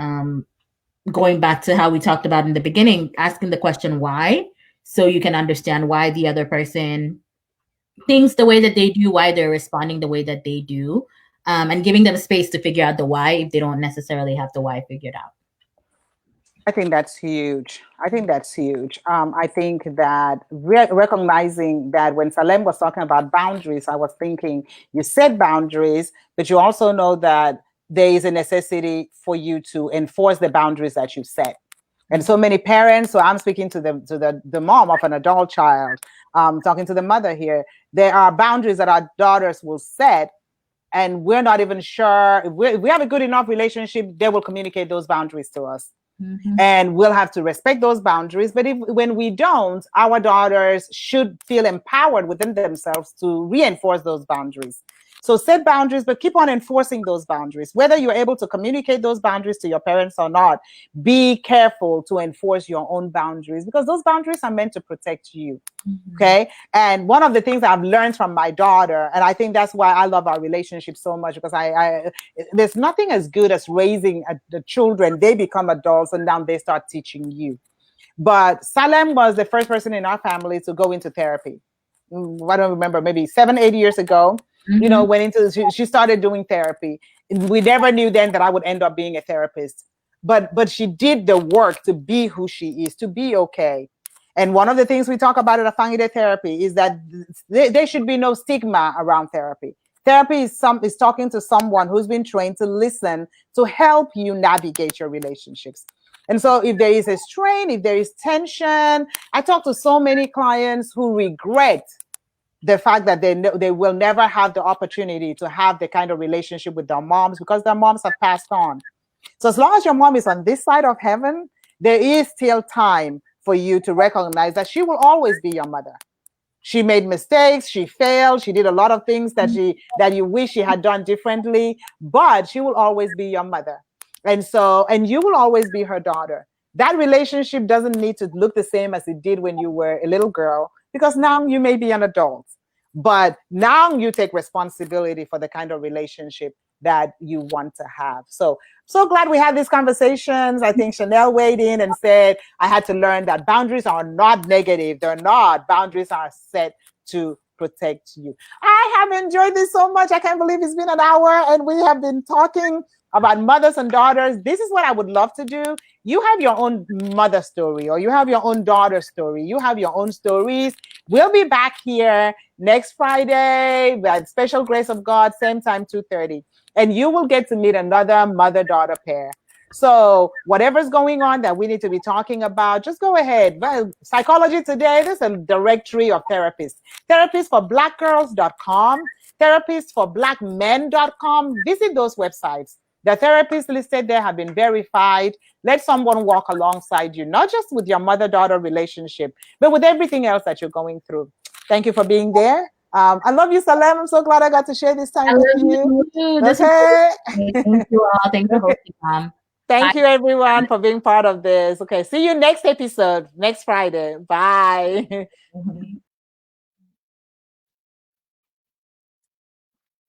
going back to how we talked about in the beginning, asking the question why, so you can understand why the other person thinks the way that they do, why they're responding the way that they do, and giving them space to figure out the why if they don't necessarily have the why figured out. I think that's huge. I think that's huge. I think that recognizing that when Salem was talking about boundaries, I was thinking you set boundaries, but you also know that there is a necessity for you to enforce the boundaries that you set. And so many parents, so I'm speaking to the mom of an adult child, talking to the mother here, there are boundaries that our daughters will set, and we're not even sure if we have a good enough relationship, they will communicate those boundaries to us. Mm-hmm. And we'll have to respect those boundaries. But when we don't, our daughters should feel empowered within themselves to reinforce those boundaries. So set boundaries, but keep on enforcing those boundaries. Whether you're able to communicate those boundaries to your parents or not, be careful to enforce your own boundaries, because those boundaries are meant to protect you. Mm-hmm. Okay. And one of the things I've learned from my daughter, and I think that's why I love our relationship so much, because there's nothing as good as raising the children. They become adults and now they start teaching you. But Salem was the first person in our family to go into therapy. I don't remember, maybe 7-8 years ago. Mm-hmm. You know, went into, she started doing therapy. We never knew then that I would end up being a therapist, but she did the work to be who she is, to be okay. And one of the things we talk about at Afangide Therapy is that there should be no stigma around therapy. Therapy is talking to someone who's been trained to listen, to help you navigate your relationships. And so if there is a strain, if there is tension, I talk to so many clients who regret the fact that they will never have the opportunity to have the kind of relationship with their moms because their moms have passed on. So as long as your mom is on this side of heaven, there is still time for you to recognize that she will always be your mother. She made mistakes, she failed, she did a lot of things that you wish she had done differently, but she will always be your mother. And you will always be her daughter. That relationship doesn't need to look the same as it did when you were a little girl, because now you may be an adult, but now you take responsibility for the kind of relationship that you want to have. So glad we had these conversations. I think Chanel weighed in and said, I had to learn that boundaries are not negative. They're not. Boundaries are set to protect you. I have enjoyed this so much. I can't believe it's been an hour and we have been talking about mothers and daughters. This is what I would love to do. You have your own mother story, or you have your own daughter story. You have your own stories. We'll be back here next Friday by special grace of God, same time, 2:30. And you will get to meet another mother-daughter pair. So whatever's going on that we need to be talking about, just go ahead. Well, Psychology Today, there's a directory of therapists. Therapiesforblackgirls.com, therapiesforblackmen.com. Visit those websites. The therapists listed there have been verified. Let someone walk alongside you, not just with your mother-daughter relationship, but with everything else that you're going through. Thank you for being there. I love you, Salem. I'm so glad I got to share this time with you. Okay. Thank you all. Thank you for hosting, Mom. Thank you, everyone, for being part of this. Okay, see you next episode, next Friday. Bye.